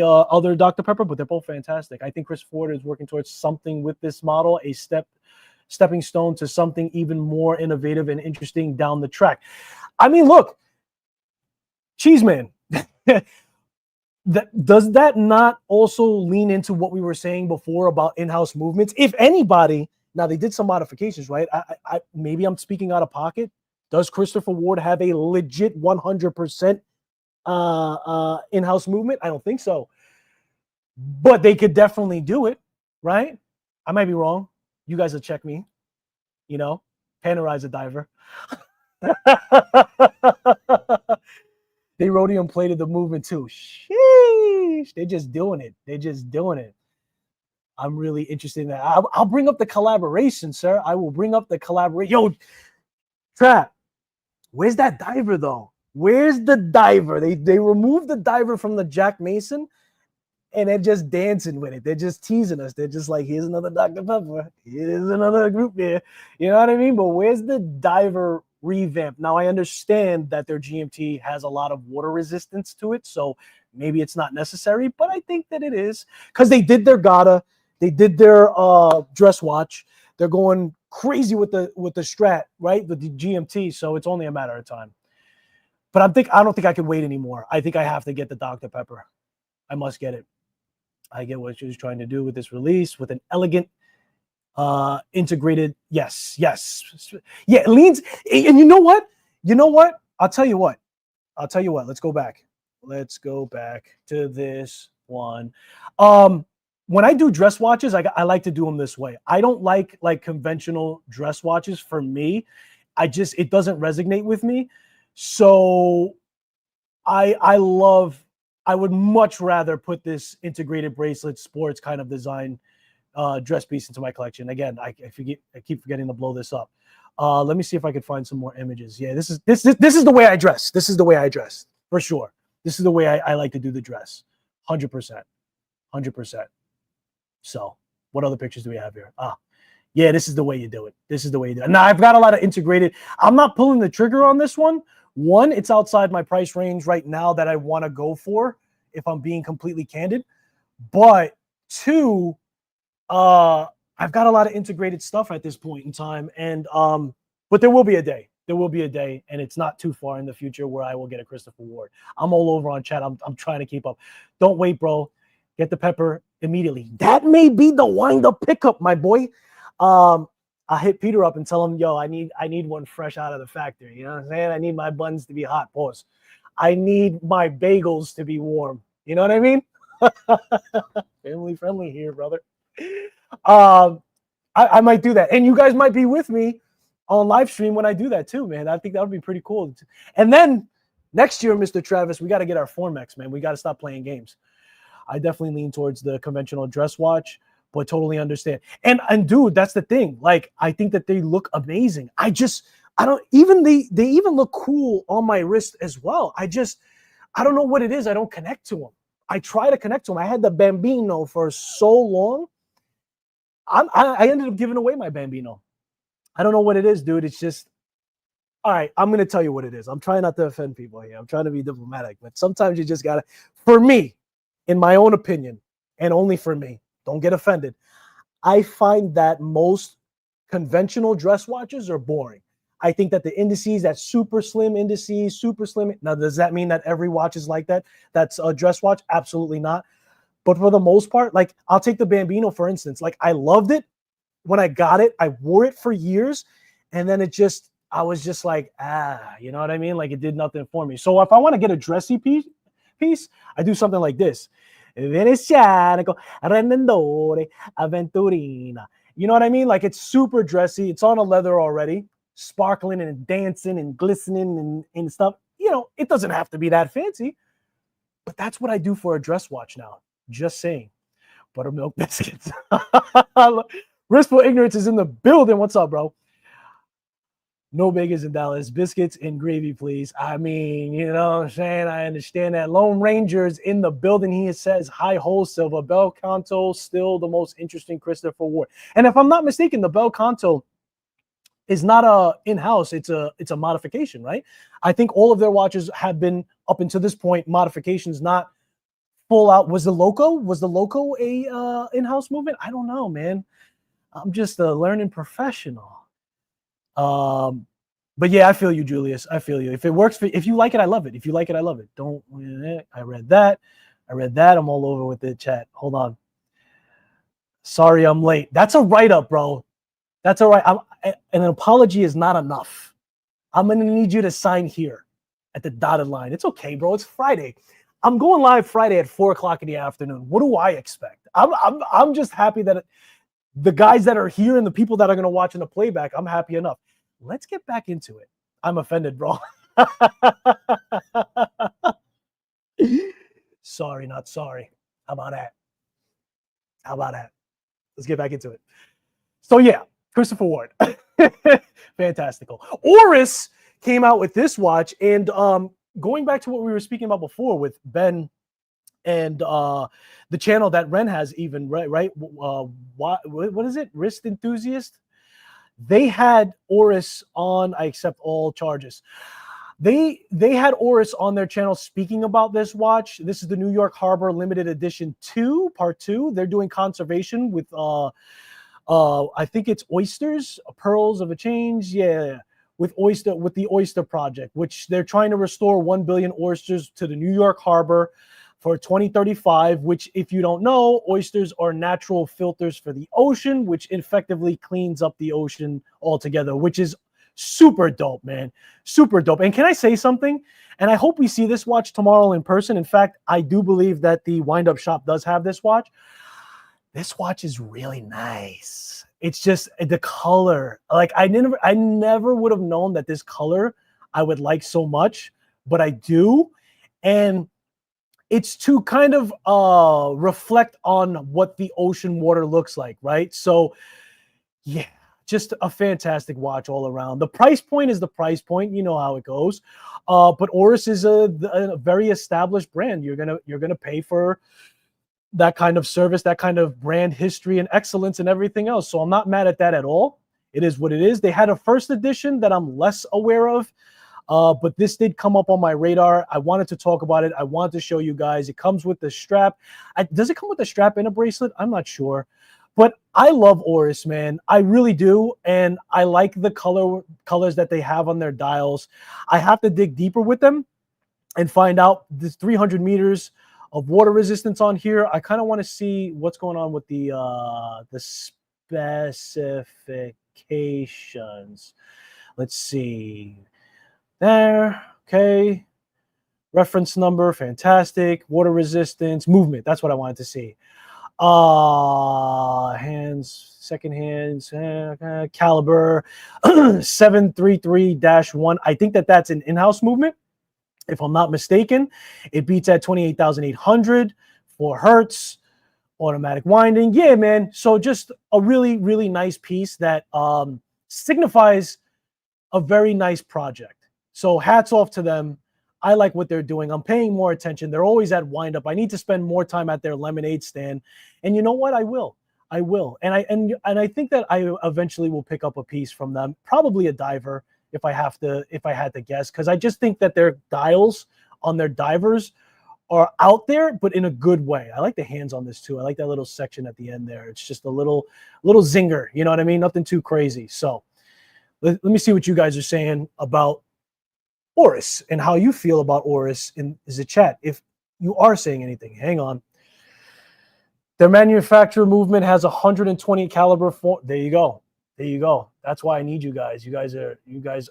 other Dr. Pepper, but they're both fantastic. I think Chris Ford is working towards something with this model, a stepping stone to something even more innovative and interesting down the track. I mean, look, Cheeseman, does that not also lean into what we were saying before about in-house movements? If anybody, now they did some modifications, right? Maybe I'm speaking out of pocket. Does Christopher Ward have a legit 100% in-house movement? I don't think so, but they could definitely do it, right? I might be wrong. You guys will check me, Panterize a diver. They rhodium plated the movement too. Sheesh, they're just doing it. I'm really interested in that. I'll bring up the collaboration, sir. I will bring up the collaboration. Yo, Trap, where's that diver though? Where's the diver? They removed the diver from the JackMason, and they're just dancing with it. They're just teasing us. They're just like, here's another Dr. Pepper. Here's another group beer. You know what I mean? But where's the diver revamp? Now, I understand that their GMT has a lot of water resistance to it, so maybe it's not necessary, but I think that it is because they did their Gata. They did their dress watch. They're going crazy with the Strat, right? With the GMT, so it's only a matter of time. But I don't think I can wait anymore. I think I have to get the Dr. Pepper. I must get it. I get what she was trying to do with this release, with an elegant, integrated. Yes, yeah. It leans, and you know what? I'll tell you what. Let's go back. Let's go back to this one. When I do dress watches, I like to do them this way. I don't like conventional dress watches. For me, it doesn't resonate with me. So I would much rather put this integrated bracelet sports kind of design dress piece into my collection. Again, I keep forgetting to blow this up. Let me see if I can find some more images. Yeah, this is the way I dress. This is the way I dress for sure. This is the way I like to do the dress. 100%. So what other pictures do we have here? Yeah, this is the way you do it. Now I've got a lot of integrated. I'm not pulling the trigger on this one. One, it's outside my price range right now that I want to go for, if I'm being completely candid. But two, I've got a lot of integrated stuff at this point in time. And but there will be a day. And it's not too far in the future where I will get a Christopher Ward. I'm all over on chat. I'm trying to keep up. Don't wait, bro. Get the pepper immediately. That may be the wind-up pickup, my boy. I'll hit Peter up and tell him, yo, I need one fresh out of the factory. You know what I'm saying? I need my buns to be hot. Pause. I need my bagels to be warm. You know what I mean? Family friendly here, brother. I might do that. And you guys might be with me on live stream when I do that too, man. I think that would be pretty cool. And then next year, Mr. Travis, we got to get our Formex, man. We got to stop playing games. I definitely lean towards the conventional dress watch, but totally understand. And dude, that's the thing. Like, I think that they look amazing. I don't even, they even look cool on my wrist as well. I don't know what it is. I don't connect to them. I try to connect to them. I had the Bambino for so long. I ended up giving away my Bambino. I don't know what it is, dude. It's just, all right, I'm going to tell you what it is. I'm trying not to offend people here. I'm trying to be diplomatic, but sometimes you just got to, for me, in my own opinion, and only for me, don't get offended, I find that most conventional dress watches are boring. I think that the indices, that super slim indices, super slim. Now, does that mean that every watch is like that? That's a dress watch? Absolutely not. But for the most part, like, I'll take the Bambino, for instance. Like, I loved it when I got it. I wore it for years. And then I was just like, you know what I mean? Like, it did nothing for me. So if I want to get a dressy piece, I do something like this. Venezianico, Rendendore, Aventurina. You know what I mean? Like, it's super dressy. It's on a leather already, sparkling and dancing and glistening and stuff. You know, it doesn't have to be that fancy, but that's what I do for a dress watch now. Just saying. Buttermilk biscuits. Wristful Ignorance is in the building. What's up, bro? No bagels in Dallas. Biscuits and gravy, please. I mean, you know what I'm saying? I understand that. Lone Ranger's in the building. He says, hi, whole silver. Bel Canto, still the most interesting Christopher Ward. And if I'm not mistaken, the Bel Canto is not a in-house. It's a modification, right? I think all of their watches have been, up until this point, modifications, not full out. Was the Loco a in-house movement? I don't know, man. I'm just a learning professional. But yeah, I feel you, Julius. I feel you. If it works if you like it, I love it. If you like it, I love it. Don't. I read that. I'm all over with the chat. Hold on. Sorry, I'm late. That's a write-up, bro. That's all right. An apology is not enough. I'm gonna need you to sign here at the dotted line. It's okay, bro. It's Friday. I'm going live Friday at 4:00 in the afternoon. What do I expect? I'm just happy that the guys that are here and the people that are gonna watch in the playback, I'm happy enough. Let's get back into it. I'm offended, bro. Sorry, not sorry. How about that? Let's get back into it. So yeah, Christopher Ward. Fantastical. Oris came out with this watch, and going back to what we were speaking about before with Ben and the channel that Wren has, even, right? What is it? Wrist Enthusiast? They had Oris on I Accept All Charges. They had Oris on their channel speaking about this watch. This is the New York Harbor Limited Edition 2, Part 2. They're doing conservation with, I think it's oysters, pearls of a change. Yeah, with the Oyster Project, which they're trying to restore 1 billion oysters to the New York Harbor for 2035, which, if you don't know, oysters are natural filters for the ocean, which effectively cleans up the ocean altogether, which is super dope, man. Super dope. And can I say something? And I hope we see this watch tomorrow in person. In fact, I do believe that the wind-up shop does have this watch. This watch is really nice. It's just the color. Like I never would have known that this color I would like so much, but I do. And it's to kind of reflect on what the ocean water looks like, right? So yeah, just a fantastic watch all around. The price point is the price point. You know how it goes. But Oris is a very established brand. You're gonna pay for that kind of service, that kind of brand history and excellence and everything else. So I'm not mad at that at all. It is what it is. They had a first edition that I'm less aware of, but this did come up on my radar. I wanted to talk about it. I wanted to show you guys. It comes with the strap. Does it come with a strap and a bracelet? I'm not sure. But I love Oris, man. I really do. And I like the colors that they have on their dials. I have to dig deeper with them and find out this 300 meters of water resistance on here. I kind of want to see what's going on with the specifications. Let's see. There. Okay. Reference number. Fantastic. Water resistance. Movement. That's what I wanted to see. Hands, second hands, caliber 733-1. I think that's an in-house movement, if I'm not mistaken. It beats at 28,800, 4 hertz, automatic winding. Yeah, man. So just a really, really nice piece that signifies a very nice project. So hats off to them. I like what they're doing. I'm paying more attention. They're always at wind up. I need to spend more time at their lemonade stand. And you know what? I will. And I think that I eventually will pick up a piece from them, probably a diver if I had to guess, because I just think that their dials on their divers are out there, but in a good way. I like the hands on this too. I like that little section at the end there. It's just a little zinger. You know what I mean? Nothing too crazy. So let me see what you guys are saying about Oris and how you feel about Oris in the chat. If you are saying anything, hang on. Their manufacturer movement has 120 caliber. There you go. There you go. That's why I need you guys. You guys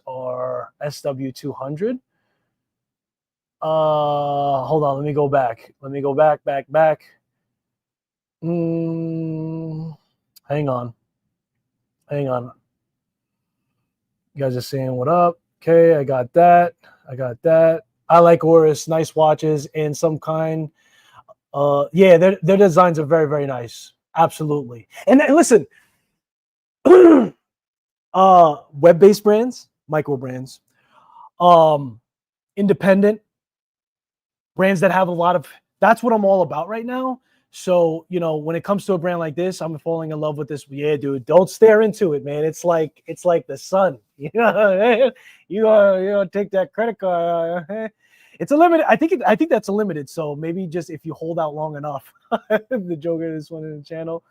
are SW200. Hold on. Let me go back. Back. Hang on. You guys are saying what up? Okay, I got that. I like Oris. Nice watches in some kind. Yeah, their designs are very, very nice. Absolutely. And listen, web-based brands, micro brands, independent brands that have a lot of. That's what I'm all about right now. So, you know, when it comes to a brand like this, I'm falling in love with this. Yeah, dude, don't stare into it, man. It's like the sun. You know, you take that credit card. It's a limited. I think that's a limited. So maybe just if you hold out long enough. The Joker, this one in the channel.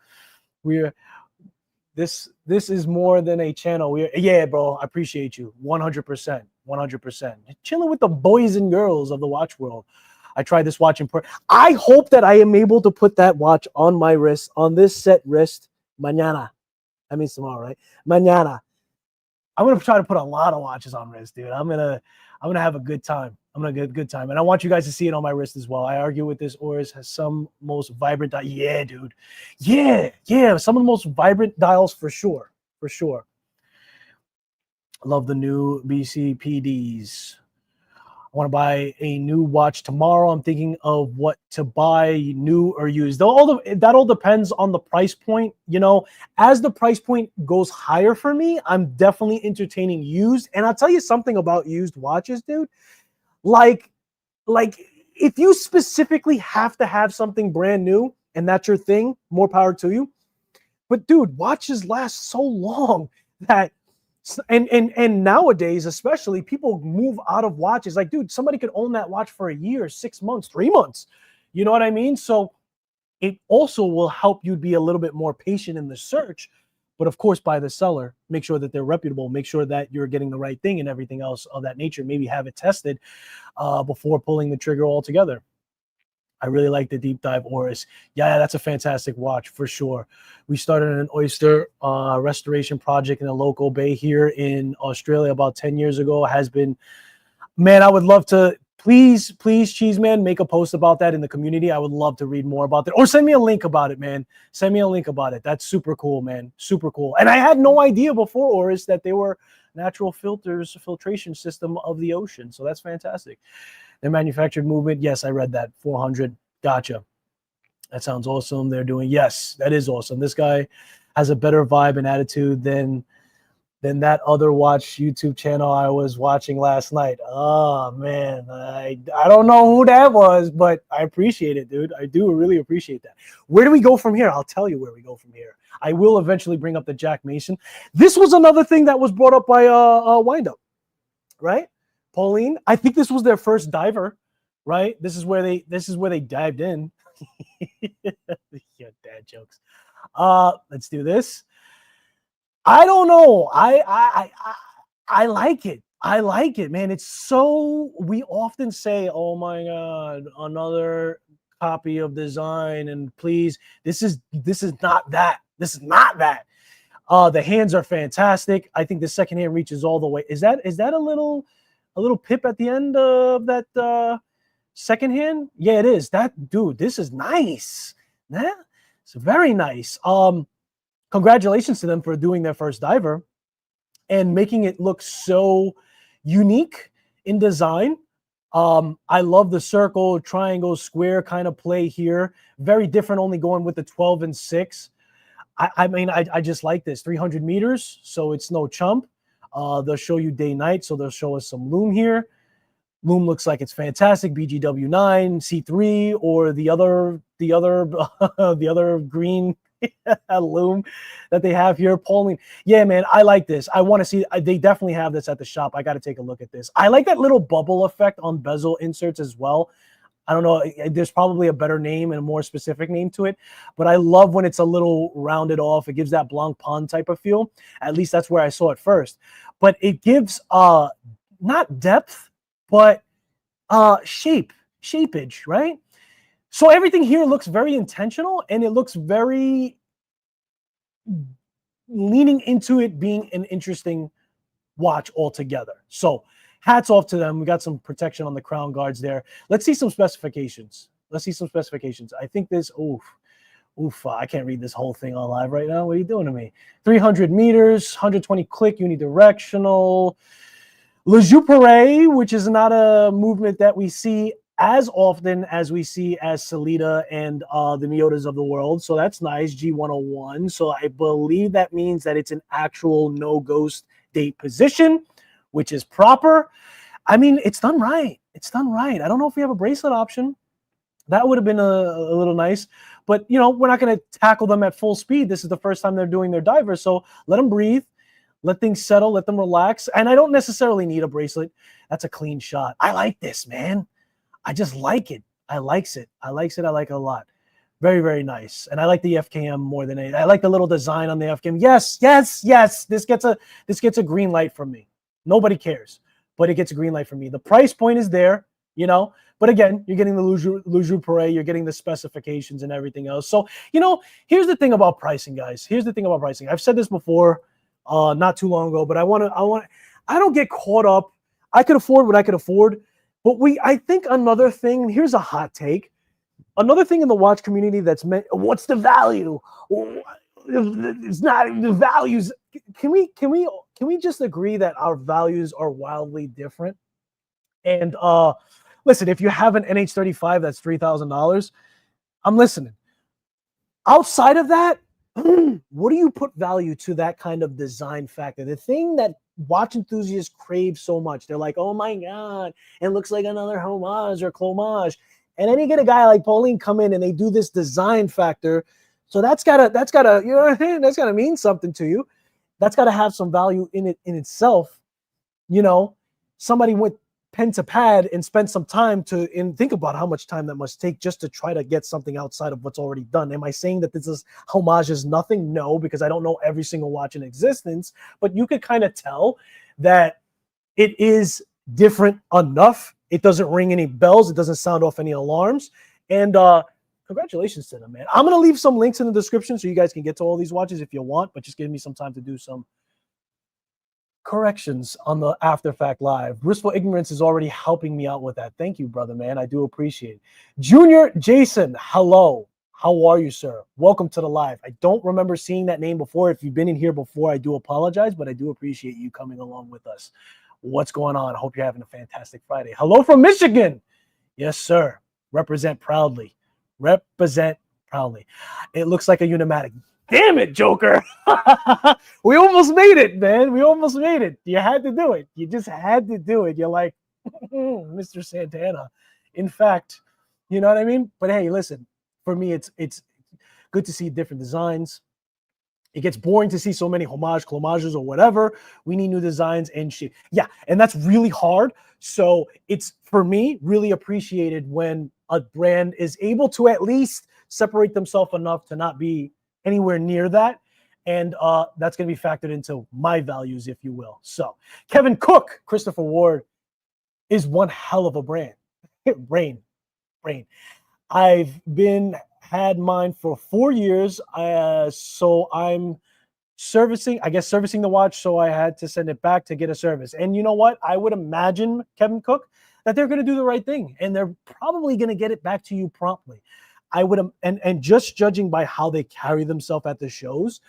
This is more than a channel. Yeah, bro. I appreciate you. 100%. 100%. Chilling with the boys and girls of the watch world. I tried this watch in person. I hope that I am able to put that watch on my wrist, on this set wrist, mañana. That means tomorrow, right? Mañana. I'm gonna try to put a lot of watches on wrist, dude. I'm gonna have a good time. I'm gonna get a good time, and I want you guys to see it on my wrist as well. I argue with this. Oris has some most vibrant. Yeah, dude. Yeah. Some of the most vibrant dials for sure. I love the new BCPDs. I want to buy a new watch tomorrow. I'm thinking of what to buy, new or used. That all depends on the price point. You know, as the price point goes higher for me, I'm definitely entertaining used. And I'll tell you something about used watches, dude. Like if you specifically have to have something brand new and that's your thing, more power to you. But dude, watches last so long that. And nowadays, especially, people move out of watches. Like, dude, somebody could own that watch for a year, 6 months, 3 months. You know what I mean? So it also will help you be a little bit more patient in the search. But of course, by the seller, make sure that they're reputable. Make sure that you're getting the right thing and everything else of that nature. Maybe have it tested before pulling the trigger altogether. I really like the deep dive Oris. Yeah, that's a fantastic watch for sure. We started an oyster restoration project in a local bay here in Australia about 10 years ago. Has been, man, I would love to, please, Cheese Man, make a post about that in the community. I would love to read more about that. Or send me a link about it, man. Send me a link about it. That's super cool, man. Super cool. And I had no idea before Oris that they were natural filtration system of the ocean. So that's fantastic. Their manufactured movement. Yes, I read that. 400. Gotcha. That sounds awesome. They're doing, yes, that is awesome. This guy has a better vibe and attitude than that other watch YouTube channel I was watching last night. Oh man, I don't know who that was, but I appreciate it, dude. I do really appreciate that. Where do we go from here? I'll tell you where we go from here. I will eventually bring up the JackMason. This was another thing that was brought up by Windup, right? Paulin. I think this was their first diver, right? This is where they dived in. Yeah, dad jokes. Let's do this. I don't know. I like it. I like it, man. It's so, we often say, oh my God, another copy of design, and please, this is not that. This is not that. The hands are fantastic. I think the second hand reaches all the way. Is that a little pip at the end of that second hand? Yeah, it is. That, dude, this is nice. Yeah, it's very nice. Congratulations to them for doing their first diver and making it look so unique in design. I love the circle, triangle, square kind of play here. Very different, only going with the 12 and 6. I mean, I just like this. 300 meters, so it's no chump. They'll show you day night, so they'll show us some loom here. Loom looks like it's fantastic. BGW9, C3, or the other green loom that they have here. Paulin. Yeah, man, I like this. I want to see. They definitely have this at the shop. I got to take a look at this. I like that little bubble effect on bezel inserts as well. I don't know. There's probably a better name and a more specific name to it, but I love when it's a little rounded off. It gives that Blanc Pond type of feel. At least that's where I saw it first. But it gives not depth, but shapeage, right? So everything here looks very intentional, and it looks very leaning into it being an interesting watch altogether. So hats off to them. We got some protection on the crown guards there. Let's see some specifications. I think this, I can't read this whole thing on live right now. What are you doing to me? 300 meters, 120 click, unidirectional. Le Jouperet, which is not a movement that we see as often as we see as Salida and the Miyotas of the world. So that's nice, G101. So I believe that means that it's an actual no ghost date position, which is proper. I mean, it's done right. It's done right. I don't know if we have a bracelet option. That would have been a little nice. But, you know, we're not going to tackle them at full speed. This is the first time they're doing their diver. So let them breathe. Let things settle. Let them relax. And I don't necessarily need a bracelet. That's a clean shot. I like this, man. I just like it. I like it a lot. Very, very nice. And I like the FKM more than anything. I like the little design on the FKM. Yes. This gets a green light from me. Nobody cares, but it gets a green light from me. The price point is there, you know. But again, you're getting the Le Jouperet, you're getting the specifications and everything else. So, you know, here's the thing about pricing, guys. Here's the thing about pricing. I've said this before, not too long ago, but I don't get caught up. I could afford what I could afford. But I think another thing, here's a hot take. Another thing in the watch community that's meant, what's the value? It's not the values. Can we just agree that our values are wildly different? And listen, if you have an NH35 that's $3,000, I'm listening. Outside of that, what do you put value to that kind of design factor? The thing that watch enthusiasts crave so much. They're like, oh my God, it looks like another homage or clomage. And then you get a guy like Paulin come in and they do this design factor. So that's gotta, you know, that's gotta mean something to you. That's gotta have some value in itself. You know, somebody went pen to pad and spent some time and think about how much time that must take just to try to get something outside of what's already done. Am I saying that this is homage is nothing? No, because I don't know every single watch in existence, but you could kind of tell that it is different enough. It doesn't ring any bells. It doesn't sound off any alarms. And congratulations to them, man. I'm going to leave some links in the description so you guys can get to all these watches if you want, but just give me some time to do some corrections on the After Fact Live. Blissful Ignorance is already helping me out with that. Thank you, brother, man. I do appreciate it. Junior Jason, hello. How are you, sir? Welcome to the live. I don't remember seeing that name before. If you've been in here before, I do apologize, but I do appreciate you coming along with us. What's going on? I hope you're having a fantastic Friday. Hello from Michigan. Yes, sir. Represent proudly. Represent proudly. It looks like a Unimatic. Damn it, Joker. We almost made it, man. We almost made it. You had to do it. You just had to do it. You're like, Mr. Santana. In fact, you know what I mean? But hey, listen, for me, it's good to see different designs. It gets boring to see so many homages or whatever. We need new designs and shit. Yeah, and that's really hard. So it's, for me, really appreciated when a brand is able to at least separate themselves enough to not be anywhere near that. And that's going to be factored into my values, if you will. So Kevin Cook, Christopher Ward is one hell of a brand. Brain. I've had mine for 4 years. So I'm servicing the watch. So I had to send it back to get a service. And you know what? I would imagine, Kevin Cook, that they're going to do the right thing. And they're probably going to get it back to you promptly. I would, and just judging by how they carry themselves at the shows,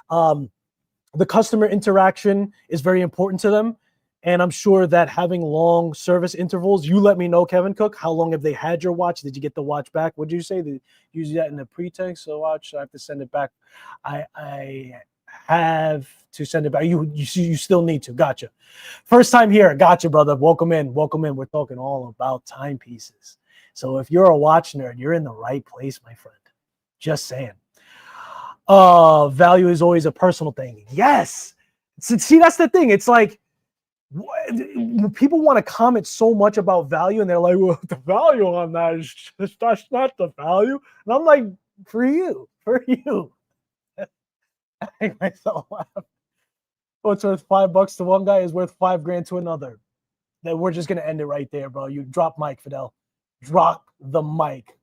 the customer interaction is very important to them. And I'm sure that having long service intervals, you let me know, Kevin Cook, how long have they had your watch? Did you get the watch back? Would you say they use that in the pretext? So watch, I have to send it back. I have to send it back. You still need to. Gotcha. First time here. Gotcha, brother. Welcome in. We're talking all about timepieces. So if you're a watch nerd, you're in the right place, my friend. Just saying. Value is always a personal thing. Yes. See, that's the thing. It's like, people want to comment so much about value, and they're like, well, the value on that is just, that's not the value. And I'm like, for you. I make myself laugh. What's worth $5 to one guy is worth $5,000 to another. Then we're just gonna end it right there, bro. You drop mic, Fidel. Drop the mic.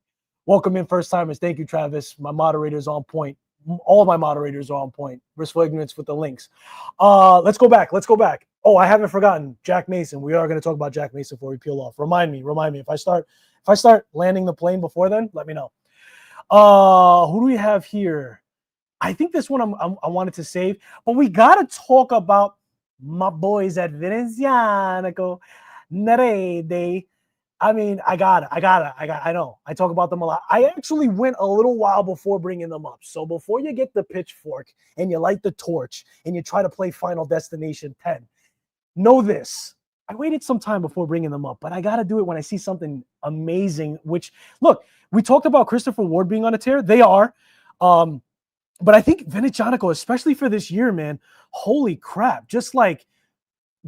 Welcome in, first timers. Thank you, Travis. My moderator's on point. All my moderators are on point. Blissful Ignorance with the links. Let's go back. Oh, I haven't forgotten JackMason. We are going to talk about JackMason before we peel off. Remind me. If I start landing the plane before then, let me know. Who do we have here? I think this one I wanted to save, but we got to talk about my boys at Venezianico, Nereide. I mean, I know. I talk about them a lot. I actually went a little while before bringing them up. So before you get the pitchfork and you light the torch and you try to play Final Destination 10, know this. I waited some time before bringing them up, but I got to do it when I see something amazing, which, look, we talked about Christopher Ward being on a tear. They are. But I think Venezianico, especially for this year, man, holy crap, just like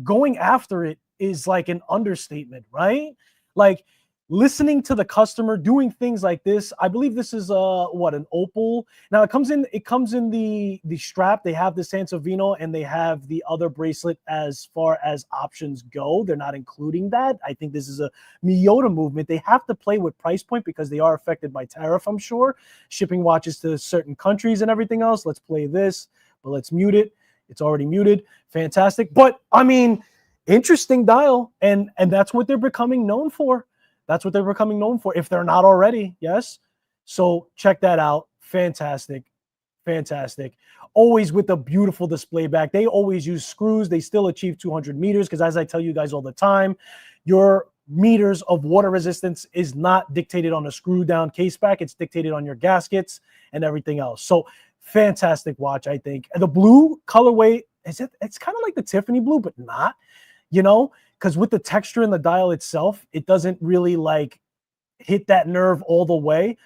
going after it is like an understatement, right? Like listening to the customer, doing things like this. I believe this is an opal. Now it comes in the strap. They have the Sansovino and they have the other bracelet as far as options go. They're not including that. I think this is a Miyota movement. They have to play with price point because they are affected by tariff, I'm sure. Shipping watches to certain countries and everything else. Let's play this, but let's mute it. It's already muted. Fantastic. But I mean, interesting dial, and that's what they're becoming known for. That's what they're becoming known for, if they're not already. Yes. So check that out. Fantastic. Always with a beautiful display back. They always use screws. They still achieve 200 meters because, as I tell you guys all the time, your meters of water resistance is not dictated on a screw down case back. It's dictated on your gaskets and everything else. So fantastic watch, I think. The blue colorway, it's kind of like the Tiffany blue, but not. You know, because with the texture in the dial itself, it doesn't really like hit that nerve all the way,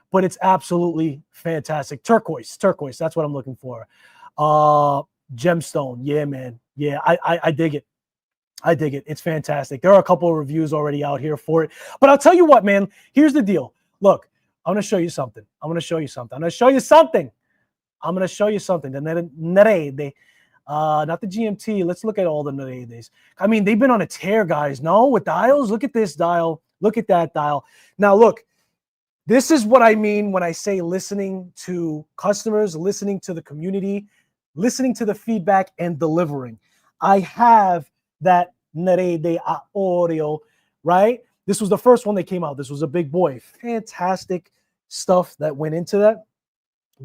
but it's absolutely fantastic. Turquoise. That's what I'm looking for. Gemstone. Yeah, man. Yeah, I dig it. It's fantastic. There are a couple of reviews already out here for it, but I'll tell you what, man, here's the deal. Look, I'm going to show you something. The Nereide. Not the GMT. Let's look at all the Nereides. I mean, they've been on a tear, guys. No, with dials. Look at this dial. Look at that dial. Now, look, This is what I mean when I say listening to customers, listening to the community, listening to the feedback, and delivering. I have that Nereide Oreo, right? This was the first one that came out. This was a big boy. Fantastic stuff that went into that.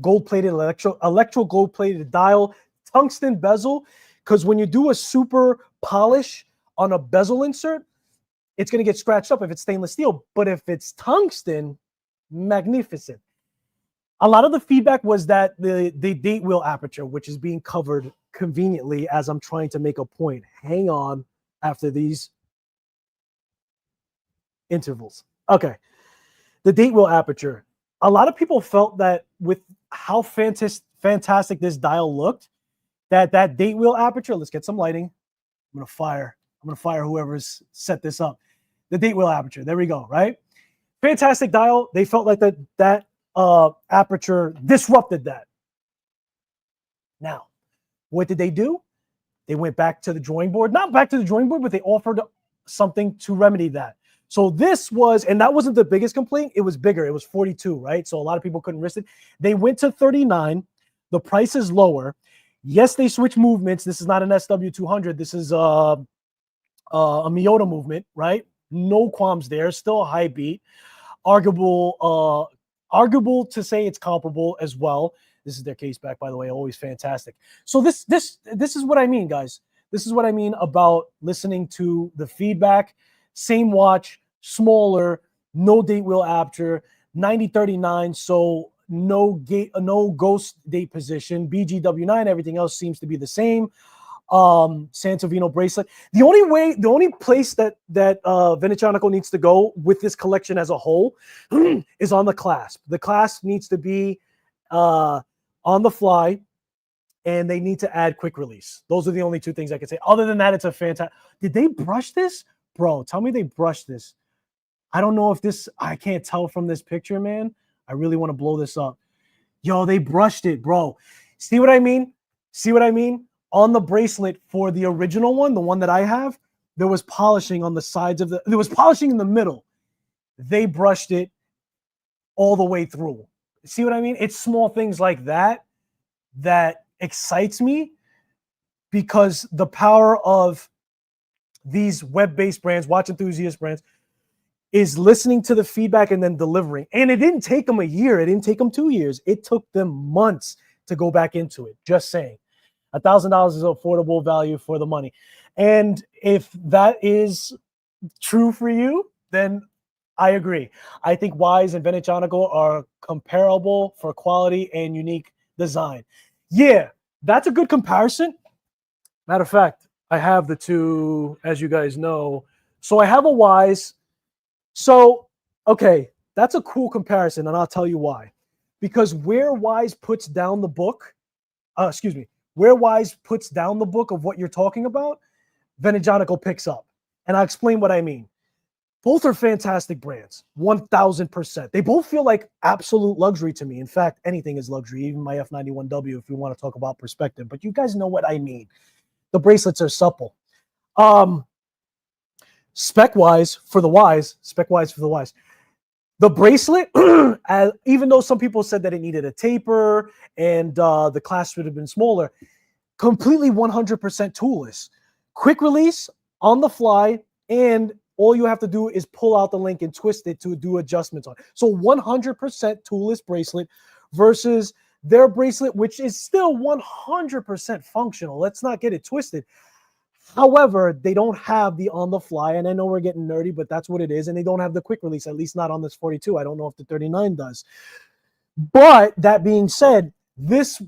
Gold-plated electro gold-plated dial, tungsten bezel, because when you do a super polish on a bezel insert, it's going to get scratched up if it's stainless steel. But if it's tungsten, magnificent. A lot of the feedback was that the date wheel aperture, which is being covered conveniently as I'm trying to make a point. Hang on after these intervals. Okay. The date wheel aperture. A lot of people felt that with how fantastic this dial looked, that date wheel aperture, let's get some lighting. I'm going to fire whoever's set this up. The date wheel aperture. There we go, right? Fantastic dial. They felt like that aperture disrupted that. Now, what did they do? They went back to the drawing board. Not back to the drawing board, but they offered something to remedy that. So this was, and that wasn't the biggest complaint. It was bigger. It was 42, right? So a lot of people couldn't risk it. They went to 39. The price is lower. Yes, they switched movements. This is not an SW200. This is a Miyota movement, right? No qualms there. Still a high beat. Arguable to say it's comparable as well. This is their case back, by the way. Always fantastic. So this is what I mean, guys. This is what I mean about listening to the feedback. Same watch, smaller, no date wheel aperture, 9039. So no ghost date position. BGW9. Everything else seems to be the same. Santovino bracelet. The only place that Venezianico needs to go with this collection as a whole is on the clasp. The clasp needs to be on the fly, and they need to add quick release. Those are the only two things I can say. Other than that, it's a fantastic. Did they brush this? Bro, tell me they brushed this. I don't know if this, I can't tell from this picture, man. I really want to blow this up. Yo, they brushed it, bro. See what I mean? See what I mean? On the bracelet for the original one, the one that I have, there was polishing on the sides of there was polishing in the middle. They brushed it all the way through. See what I mean? It's small things like that that excites me, because the power of these web-based brands, watch enthusiast brands, is listening to the feedback and then delivering. And it didn't take them a year. It didn't take them 2 years. It took them months to go back into it. Just saying. $1,000 is affordable value for the money. And if that is true for you, then I agree. I think Wise and Venezianico are comparable for quality and unique design. Yeah, that's a good comparison. Matter of fact, I have the two, as you guys know. So I have a Wise. So, okay, that's a cool comparison, and I'll tell you why. Because where Wise puts down the book, where Wise puts down the book of what you're talking about, Venezianico picks up. And I'll explain what I mean. Both are fantastic brands, 1,000%. They both feel like absolute luxury to me. In fact, anything is luxury, even my F91W, if you want to talk about perspective. But you guys know what I mean. The bracelets are supple. Spec-wise for the Wise, the bracelet, even though some people said that it needed a taper and the clasp should have been smaller, completely 100% toolless. Quick release, on the fly, and all you have to do is pull out the link and twist it to do adjustments on it. So 100% toolless bracelet versus their bracelet, which is still 100% functional. Let's not get it twisted. However, they don't have the on the fly, and I know we're getting nerdy, but that's what it is. And they don't have the quick release, at least not on this 42. I don't know if the 39 does. But that being said, this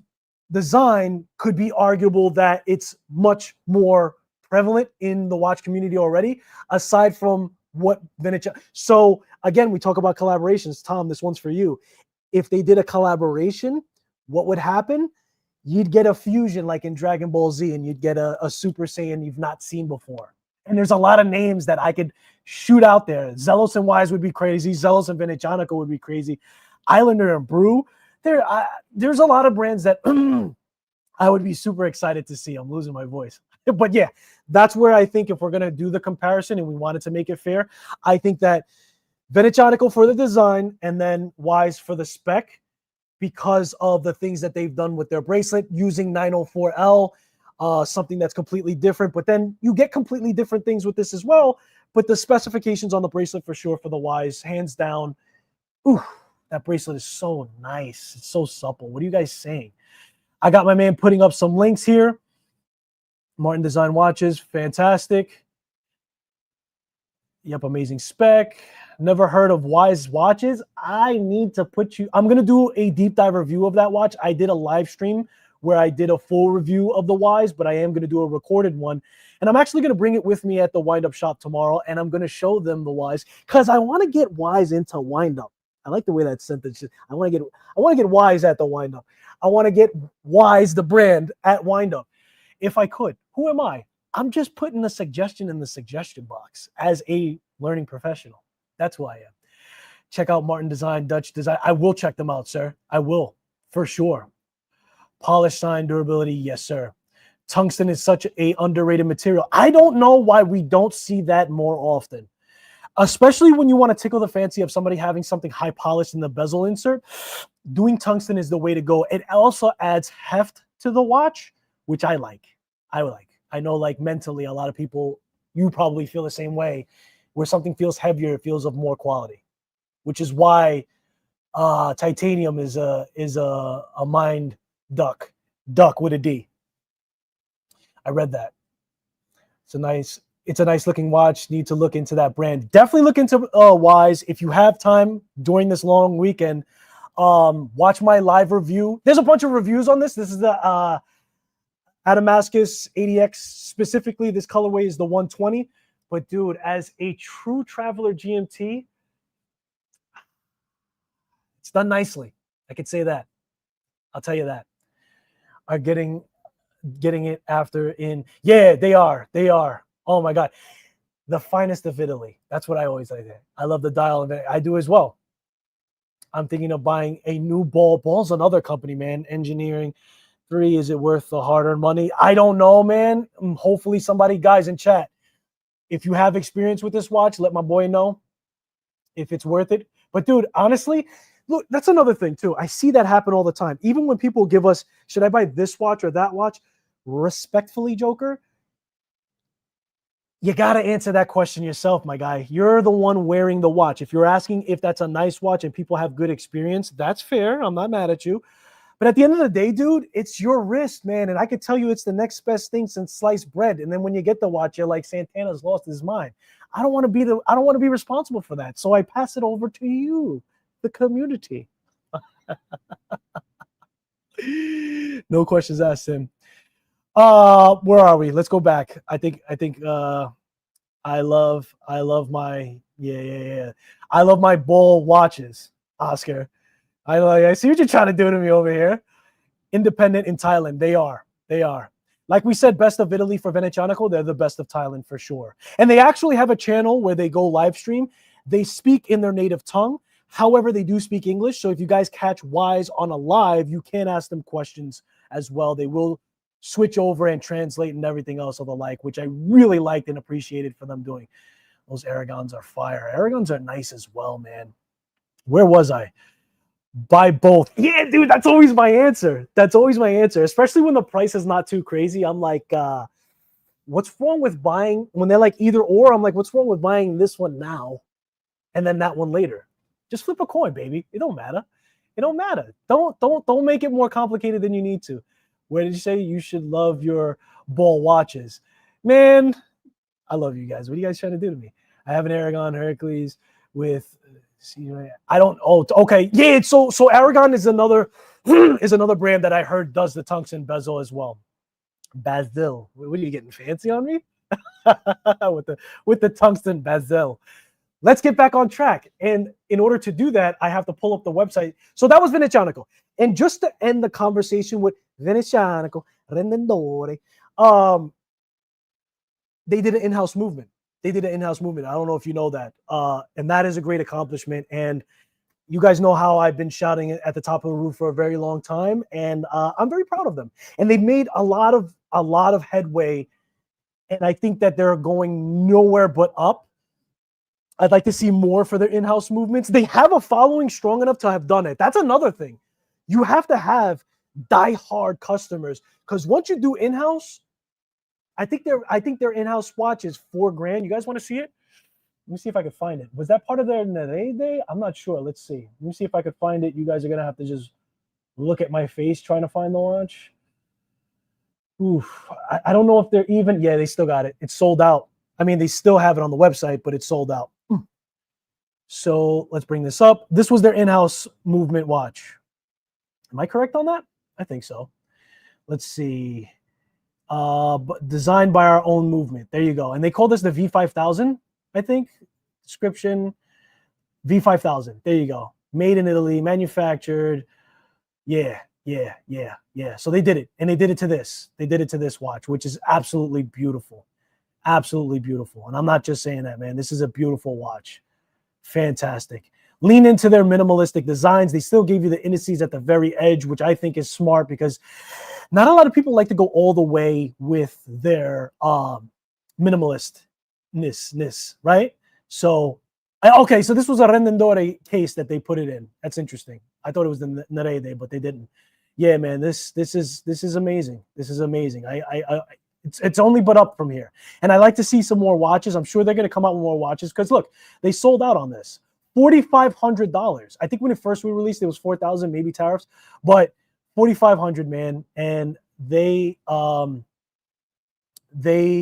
design could be arguable that it's much more prevalent in the watch community already, aside from what vintage. So again, we talk about collaborations. Tom, this one's for you. If they did a collaboration, what would happen? You'd get a fusion like in Dragon Ball Z, and you'd get a Super Saiyan you've not seen before. And there's a lot of names that I could shoot out there. Zelos and Wise would be crazy. Zelos and Venezianico would be crazy. Islander and Brew. There's a lot of brands that I would be super excited to see. I'm losing my voice. But yeah, that's where I think if we're going to do the comparison and we wanted to make it fair, I think that Venezianico for the design, and then Wise for the spec, because of the things that they've done with their bracelet using 904L, something that's completely different. But then you get completely different things with this as well. But the specifications on the bracelet for sure for the Wise, hands down. Ooh, that bracelet is so nice. It's so supple. What are you guys saying? I got my man putting up some links here. Martin Design watches, fantastic. Yep, amazing spec. Never heard of Wise watches. I need to put you, I'm going to do a deep dive review of that watch. I did a live stream where I did a full review of the Wise, but I am going to do a recorded one. And I'm actually going to bring it with me at the wind-up shop tomorrow, and I'm going to show them the Wise because I want to get Wise into wind-up. I like the way that sentence is. I want to get Wise at the wind-up. I want to get Wise, the brand, at wind-up if I could. Who am I? I'm just putting a suggestion in the suggestion box as a learning professional. That's who I am. Check out Martin Design, Dutch Design. I will check them out, sir. I will, for sure. Polish, sign, durability, yes, sir. Tungsten is such a underrated material. I don't know why we don't see that more often, especially when you want to tickle the fancy of somebody having something high polished in the bezel insert. Doing tungsten is the way to go. It also adds heft to the watch, which I like. I know, like, mentally, a lot of people, you probably feel the same way, where something feels heavier, it feels of more quality, which is why titanium is a mind duck with a D. I read that. It's a nice looking watch. Need to look into that brand. Definitely look into Wise if you have time during this long weekend. Watch my live review. There's a bunch of reviews on this. This is the Adamascus 80X specifically. This colorway is the 120. But dude, as a true traveler GMT, it's done nicely. I could say that. I'll tell you that. Are getting it after in. Yeah, they are. Oh my God. The finest of Italy. That's what I always say. I love the dial of it. I do as well. I'm thinking of buying a new ball. Ball's another company, man. Engineering 3. Is it worth the hard-earned money? I don't know, man. Hopefully somebody, guys in chat, if you have experience with this watch, let my boy know if it's worth it. But dude, honestly, look, that's another thing too. I see that happen all the time. Even when people give us, should I buy this watch or that watch? Respectfully, Joker, you got to answer that question yourself, my guy. You're the one wearing the watch. If you're asking if that's a nice watch and people have good experience, that's fair. I'm not mad at you. But at the end of the day, dude, it's your wrist, man. And I could tell you it's the next best thing since sliced bread. And then when you get the watch, you're like, Santana's lost his mind. I don't want to be responsible for that. So I pass it over to you, the community. No questions asked, Tim. Where are we? Let's go back. I think I love my I love my ball watches, Oscar. I see what you're trying to do to me over here. Independent in Thailand. They are. Like we said, best of Italy for Venezianico. They're the best of Thailand for sure. And they actually have a channel where they go live stream. They speak in their native tongue. However, they do speak English. So if you guys catch Wise on a live, you can ask them questions as well. They will switch over and translate and everything else of the like, which I really liked and appreciated for them doing. Those Aragons are fire. Aragons are nice as well, man. Where was I? Buy both. Yeah, dude, that's always my answer. Especially when the price is not too crazy. I'm like, what's wrong with buying when they're like either or? I'm like, what's wrong with buying this one now and then that one later? Just flip a coin, baby. It don't matter. Don't make it more complicated than you need to. Where did you say you should love your ball watches? Man, I love you guys. What are you guys trying to do to me? I have an Aragon Hercules with I don't. Oh, okay. Yeah. So Aragon is another brand that I heard does the tungsten bezel as well. Basil. What are you getting fancy on me? with the tungsten bezel. Let's get back on track. And in order to do that, I have to pull up the website. So that was Venezianico. And just to end the conversation with Venezianico, Rendendore, they did an in-house movement. I don't know if you know that. And that is a great accomplishment. And you guys know how I've been shouting it at the top of the roof for a very long time. And I'm very proud of them. And they've made a lot of headway. And I think that they're going nowhere but up. I'd like to see more for their in-house movements. They have a following strong enough to have done it. That's another thing. You have to have die-hard customers, because once you do in-house, I think their in-house watch is $4,000. You guys want to see it? Let me see if I can find it. Was that part of their Nereide? I'm not sure. Let's see. Let me see if I could find it. You guys are gonna have to just look at my face trying to find the watch. Oof. I don't know if they're even. Yeah, they still got it. It's sold out. I mean, they still have it on the website, but it's sold out. So let's bring this up. This was their in-house movement watch. Am I correct on that? I think so. Let's see. Designed by our own movement. There you go. And they call this the V5000, I think. Description, V5000. There you go. Made in Italy, manufactured. Yeah. So they did it. And they did it to this. They did it to this watch, which is absolutely beautiful. Absolutely beautiful. And I'm not just saying that, man. This is a beautiful watch. Fantastic. Lean into their minimalistic designs. They still gave you the indices at the very edge, which I think is smart, because not a lot of people like to go all the way with their minimalistness, right? So, okay, so this was a Rendendore case that they put it in. That's interesting. I thought it was the Nereide, but they didn't. Yeah, man, this is amazing. This is amazing. It's only but up from here. And I like to see some more watches. I'm sure they're going to come out with more watches, because look, they sold out on this. $4,500. I think when it first was released, it was $4,000, maybe tariffs, but $4,500, man. And they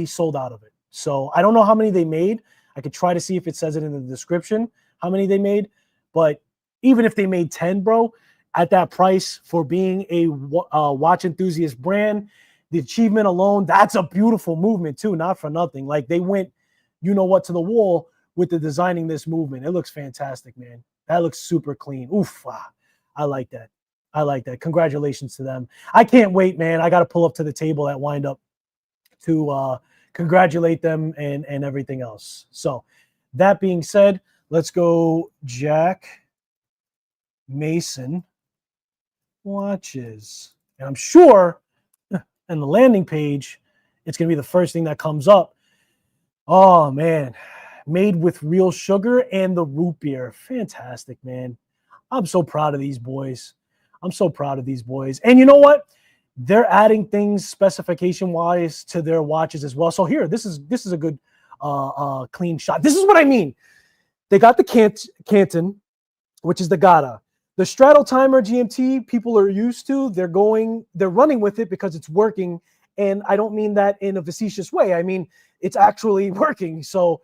sold out of it. So I don't know how many they made. I could try to see if it says it in the description, how many they made. But even if they made 10, bro, at that price for being a watch enthusiast brand, the achievement alone, that's a beautiful movement too, not for nothing. Like, they went, you know what, to the wall with the designing this movement. It looks fantastic, man. That looks super clean. Oof, I like that. I like that. Congratulations to them. I can't wait, man. I got to pull up to the table at Wind Up to congratulate them and everything else. So that being said, let's go JackMason watches. And I'm sure in the landing page, it's going to be the first thing that comes up. Oh, man. Made with real sugar and the root beer. Fantastic, man. I'm so proud of these boys. I'm so proud of these boys. And you know what? They're adding things specification-wise to their watches as well. So here, this is a good clean shot. This is what I mean. They got the Canton, which is the Gata. The straddle timer GMT, people are used to. They're running with it because it's working. And I don't mean that in a facetious way. I mean, it's actually working. So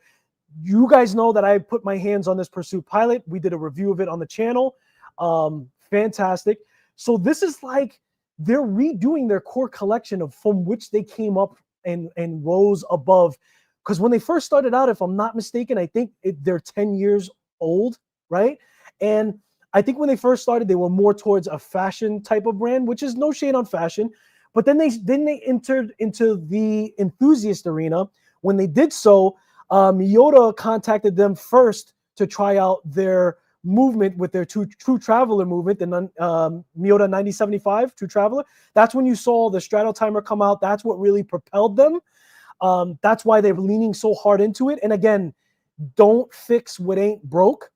you guys know that I put my hands on this Pursuit Pilot. We did a review of it on the channel. Fantastic. So this is like they're redoing their core collection from which they came up and rose above. Because when they first started out, if I'm not mistaken, I think they're 10 years old, right? And I think when they first started, they were more towards a fashion type of brand, which is no shade on fashion. But then they entered into the enthusiast arena. When they did so, Miyota contacted them first to try out their movement with their True Traveler movement, the Miyota 9075 True Traveler. That's when you saw the straddle timer come out. That's what really propelled them. That's why they're leaning so hard into it. And again, don't fix what ain't broke.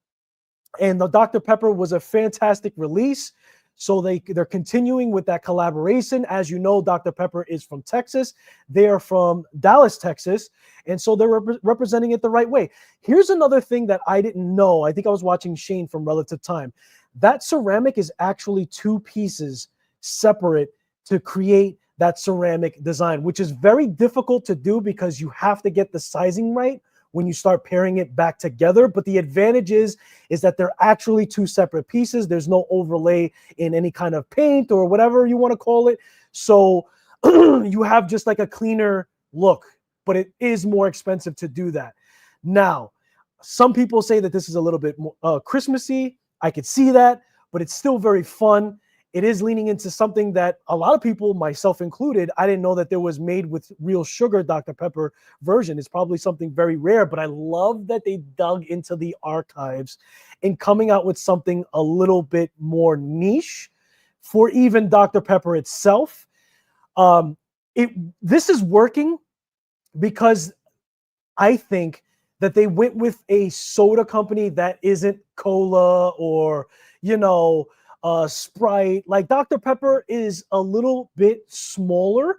And the Dr. Pepper was a fantastic release. So they're continuing with that collaboration. As you know, Dr. Pepper is from Texas. They are from Dallas, Texas. And so they're representing it the right way. Here's another thing that I didn't know. I think I was watching Shane from Relative Time. That ceramic is actually two pieces separate to create that ceramic design, which is very difficult to do because you have to get the sizing right when you start pairing it back together. But the advantage is that they're actually two separate pieces. There's no overlay in any kind of paint or whatever you want to call it. So you have just like a cleaner look, but it is more expensive to do that. Now, some people say that this is a little bit more Christmassy. I could see that, but it's still very fun. It is leaning into something that a lot of people, myself included, I didn't know that there was made with real sugar Dr. Pepper version. It's probably something very rare, but I love that they dug into the archives and coming out with something a little bit more niche for even Dr. Pepper itself. This is working because I think that they went with a soda company that isn't cola or, you know, Sprite. Like Dr. Pepper is a little bit smaller,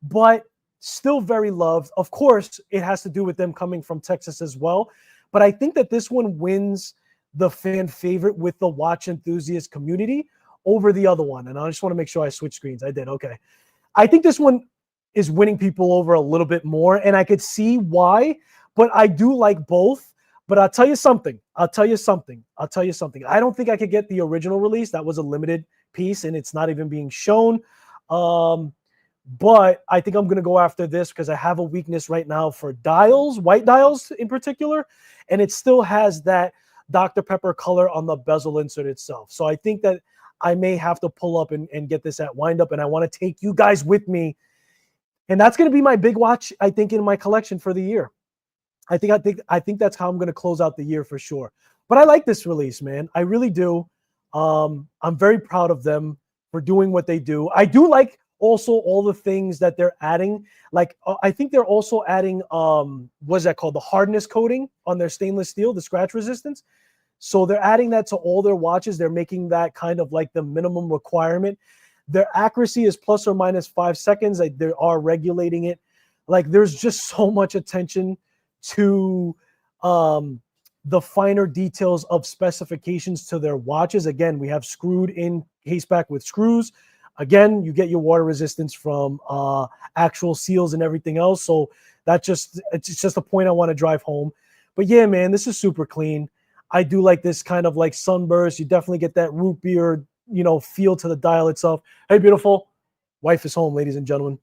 but still very loved. Of course, it has to do with them coming from Texas as well. But I think that this one wins the fan favorite with the watch enthusiast community over the other one. And I just want to make sure I switch screens. I did. Okay. I think this one is winning people over a little bit more, and I could see why, but I do like both. But I'll tell you something. I don't think I could get the original release. That was a limited piece, and it's not even being shown. But I think I'm going to go after this because I have a weakness right now for dials, white dials in particular, and it still has that Dr. Pepper color on the bezel insert itself. So I think that I may have to pull up and get this at wind up, and I want to take you guys with me. And that's going to be my big watch, I think, in my collection for the year. I think that's how I'm going to close out the year for sure. But I like this release, man. I really do. I'm very proud of them for doing what they do. I do like also all the things that they're adding. Like I think they're also adding what's that called? The hardness coating on their stainless steel, the scratch resistance. So they're adding that to all their watches. They're making that kind of like the minimum requirement. Their accuracy is plus or minus 5 seconds. Like they are regulating it. Like there's just so much attention to the finer details of specifications to their watches. Again, we have screwed in case back with screws. Again, you get your water resistance from actual seals and everything else. So it's just a point I want to drive home. But yeah, man, this is super clean. I do like this kind of like sunburst. You definitely get that root beer, you know, feel to the dial itself. Hey, beautiful. Wife is home, ladies and gentlemen.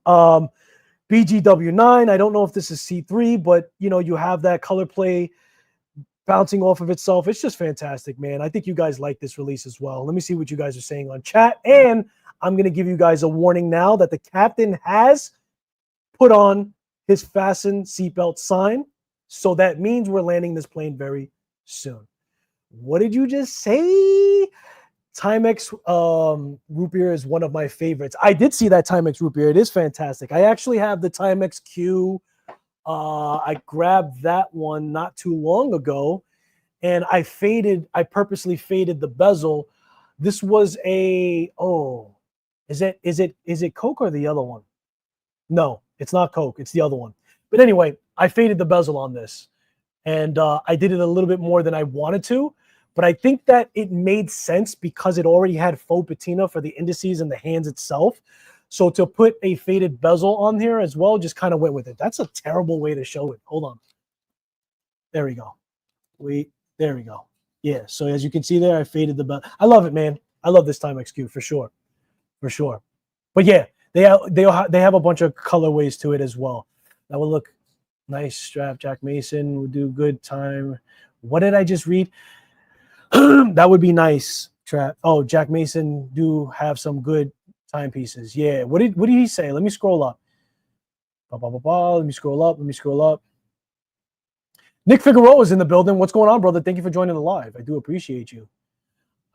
BGW9. I don't know if this is C3, but you know, you have that color play bouncing off of itself. It's just fantastic, man. I think you guys like this release as well. Let me see what you guys are saying on chat. And I'm going to give you guys a warning now that the captain has put on his fasten seatbelt sign. So that means we're landing this plane very soon. What did you just say? Timex root beer is one of my favorites. I did see that Timex root beer. It is fantastic. I actually have the Timex Q. I grabbed that one not too long ago, and I purposely faded the bezel. This was is it Coke or the other one? No, it's not Coke. It's the other one. But anyway, I faded the bezel on this, and I did it a little bit more than I wanted to. But I think that it made sense because it already had faux patina for the indices and the hands itself. So to put a faded bezel on here as well, just kind of went with it. That's a terrible way to show it. Hold on. There we go. There we go. Yeah, so as you can see there, I faded the bezel. I love it, man. I love this Timex Q for sure. For sure. But yeah, they have a bunch of colorways to it as well. That will look nice. Strap, JackMason will do good time. What did I just read? That would be nice. Oh, JackMason do have some good timepieces. Yeah. What did he say? Let me scroll up. Let me scroll up. Nick Figueroa is in the building. What's going on, brother? Thank you for joining the live. I do appreciate you.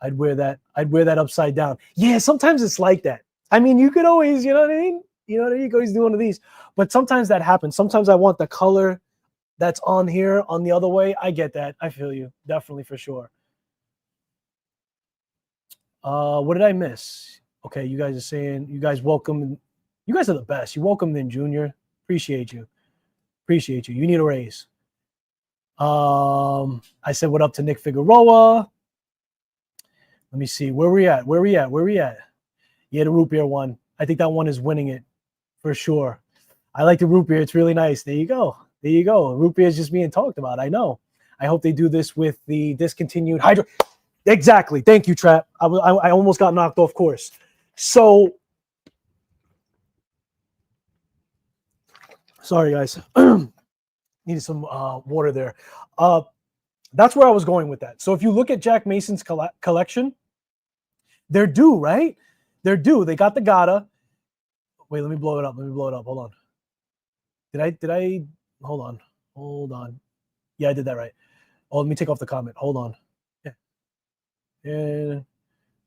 I'd wear that upside down. Yeah, sometimes it's like that. I mean, you could always, you know what I mean? You know what I mean? You could always do one of these. But sometimes that happens. Sometimes I want the color that's on here on the other way. I get that. I feel you. Definitely for sure. What did I miss? Okay, you guys are saying you guys welcome. You guys are the best. You welcome in, Junior. Appreciate you. You need a raise. I said what up to Nick Figueroa. Let me see. Where we at? Yeah, the root beer one. I think that one is winning it for sure. I like the root beer. It's really nice. There you go. Root beer is just being talked about. I know. I hope they do this with the discontinued hydro. Exactly. Thank you, Trap. I almost got knocked off course. So, sorry, guys. Needed some water there. That's where I was going with that. So if you look at JackMason's collection, they're due, right? They're due. They got the Gata. Wait, let me blow it up. Hold on. Did I? Hold on. Yeah, I did that right. Oh, let me take off the comment. Hold on. And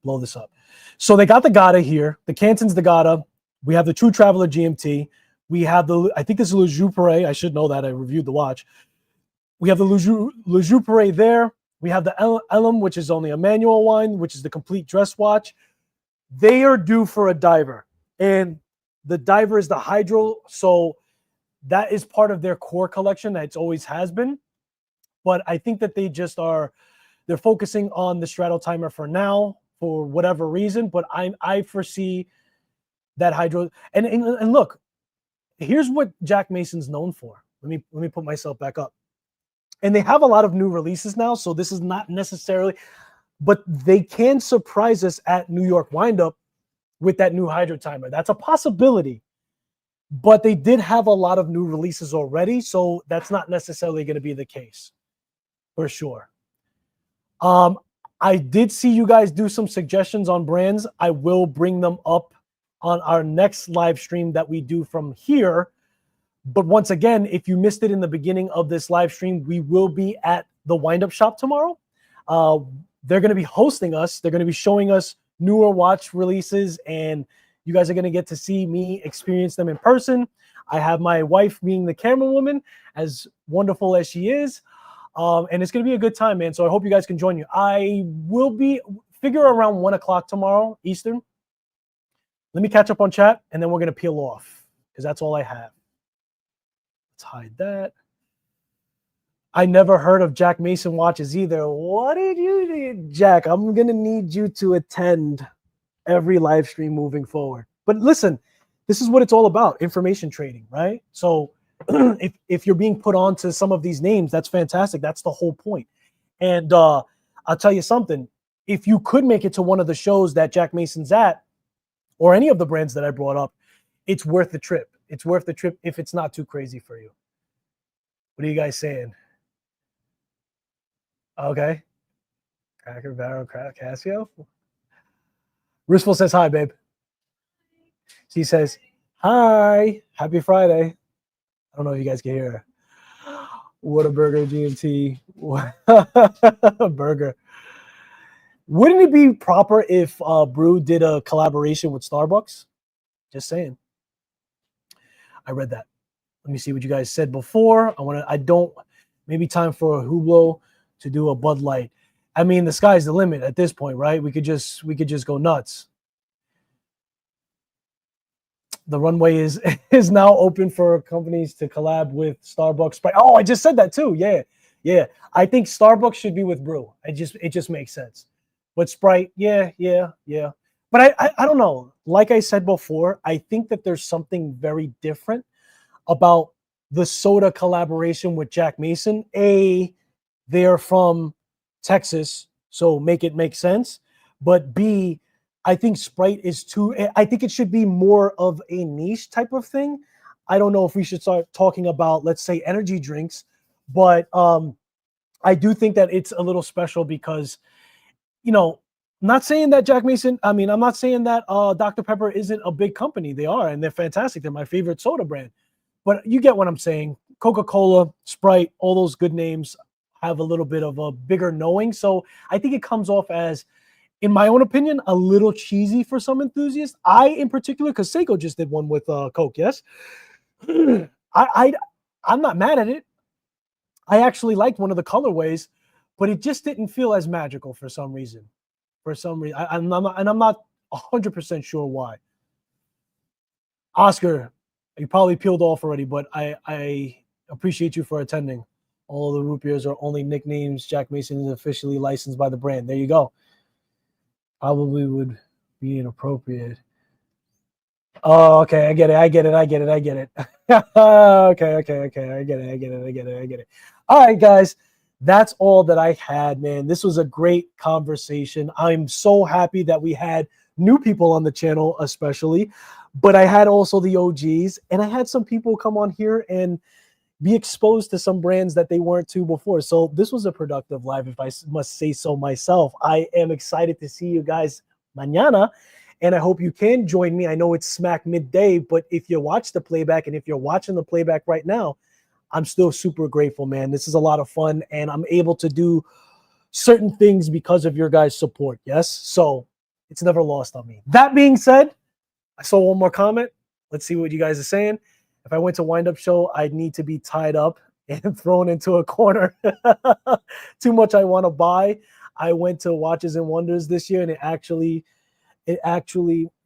blow this up. So they got the Gata here. The Canton's the Gata. We have the True Traveler GMT. We have I think this is Le Jouperet. I should know that. I reviewed the watch. We have the Le Joux there. We have the Elam, which is only a manual wine, which is the complete dress watch. They are due for a diver. And the diver is the hydro. So that is part of their core collection. That it always has been. But I think that they're focusing on the straddle timer for now for whatever reason. But I foresee that hydro. And look, here's what JackMason's known for. Let me put myself back up. And they have a lot of new releases now, so this is not necessarily, but they can surprise us at New York Windup with that new hydro timer. That's a possibility. But they did have a lot of new releases already, so that's not necessarily going to be the case, for sure. I did see you guys do some suggestions on brands. I will bring them up on our next live stream that we do from here. But once again, if you missed it in the beginning of this live stream, we will be at the Windup Shop tomorrow. They're going to be hosting us. They're going to be showing us newer watch releases, and you guys are going to get to see me experience them in person. I have my wife being the camera woman, as wonderful as she is. And it's going to be a good time, man. So I hope you guys can join you. I will figure around 1 o'clock tomorrow, Eastern. Let me catch up on chat, and then we're going to peel off because that's all I have. Let's hide that. I never heard of JackMason watches either. What did you do, Jack? I'm going to need you to attend every live stream moving forward. But listen, this is what it's all about, information trading, right? So if you're being put on to some of these names, that's fantastic. That's the whole point. And I'll tell you something. If you could make it to one of the shows that JackMason's at, or any of the brands that I brought up, it's worth the trip. It's worth the trip if it's not too crazy for you. What are you guys saying? Okay. Cracker Barrel Casio. Risful says hi, babe. She says, hi. Happy Friday. I don't know if you guys can hear her. Whataburger GMT. Burger. Wouldn't it be proper if Brew did a collaboration with Starbucks? Just saying. I read that. Let me see what you guys said before. Maybe time for a Hublot to do a Bud Light. I mean, the sky's the limit at this point, right? We could just go nuts. The runway is now open for companies to collab with Starbucks. Oh, I just said that too. Yeah. I think Starbucks should be with Brew. It just makes sense. But Sprite, yeah. But I don't know. Like I said before, I think that there's something very different about the soda collaboration with JackMason. They're from Texas, so make it make sense. But B, I think Sprite is I think it should be more of a niche type of thing. I don't know if we should start talking about, let's say, energy drinks, but I do think that it's a little special because, not saying that I'm not saying that Dr. Pepper isn't a big company. They are, and they're fantastic. They're my favorite soda brand. But you get what I'm saying. Coca-Cola, Sprite, all those good names have a little bit of a bigger knowing. So I think it comes off as, in my own opinion, a little cheesy for some enthusiasts. I, in particular, because Seiko just did one with Coke, yes? I'm not mad at it. I actually liked one of the colorways, but it just didn't feel as magical for some reason. I'm not 100% sure why. Oscar, you probably peeled off already, but I appreciate you for attending. All the root beers are only nicknames. JackMason is officially licensed by the brand. There you go. Probably would be inappropriate. Oh, okay. I get it. Okay. I get it. All right, guys. That's all that I had, man. This was a great conversation. I'm so happy that we had new people on the channel, especially, but I had also the OGs, and I had some people come on here and be exposed to some brands that they weren't to before. So this was a productive live, if I must say so myself. I am excited to see you guys mañana, and I hope you can join me. I know it's smack midday, but if you watch the playback, and if you're watching the playback right now, I'm still super grateful, man. This is a lot of fun, and I'm able to do certain things because of your guys' support, yes? So it's never lost on me. That being said, I saw one more comment. Let's see what you guys are saying. If I went to wind-up show, I'd need to be tied up and thrown into a corner. Too much I want to buy. I went to Watches and Wonders this year, and it actually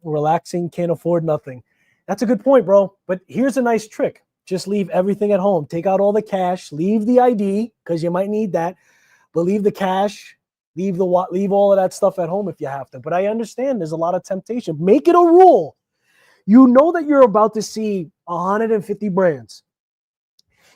relaxing, can't afford nothing. That's a good point, bro. But here's a nice trick. Just leave everything at home. Take out all the cash, leave the ID, because you might need that, but leave the cash, leave all of that stuff at home if you have to. But I understand there's a lot of temptation. Make it a rule. You know that you're about to see 150 brands.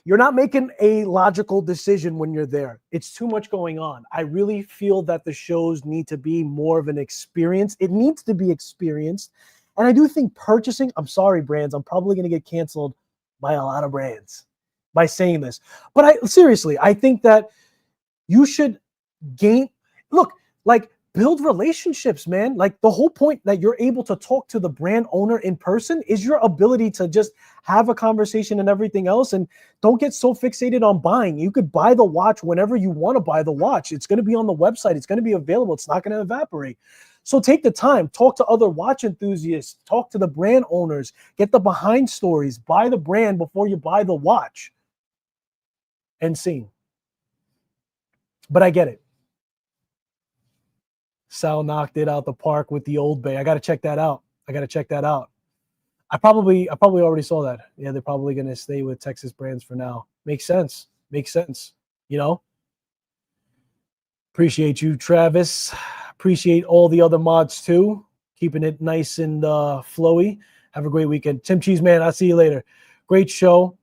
You're not making a logical decision when you're there. It's too much going on. I really feel that the shows need to be more of an experience. It needs to be experienced. And I do think purchasing, I'm sorry, brands, I'm probably going to get canceled by a lot of brands by saying this. But seriously, I think that you should build relationships, man. Like, the whole point that you're able to talk to the brand owner in person is your ability to just have a conversation and everything else. And don't get so fixated on buying. You could buy the watch whenever you want to buy the watch. It's going to be on the website. It's going to be available. It's not going to evaporate. So take the time, talk to other watch enthusiasts, talk to the brand owners, get the behind stories, buy the brand before you buy the watch. And see. But I get it. Sal knocked it out the park with the Old Bay. I got to check that out. I probably already saw that. Yeah, they're probably going to stay with Texas brands for now. Makes sense. You know? Appreciate you, Travis. Appreciate all the other mods too. Keeping it nice and flowy. Have a great weekend. Tim Cheese Man, I'll see you later. Great show.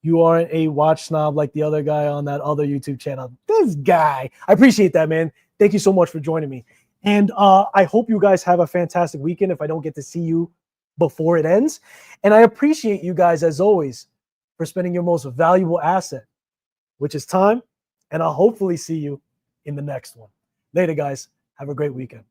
You aren't a watch snob like the other guy on that other YouTube channel. This guy. I appreciate that, man. Thank you so much for joining me. And I hope you guys have a fantastic weekend if I don't get to see you before it ends. And I appreciate you guys, as always, for spending your most valuable asset, which is time. And I'll hopefully see you in the next one. Later, guys. Have a great weekend.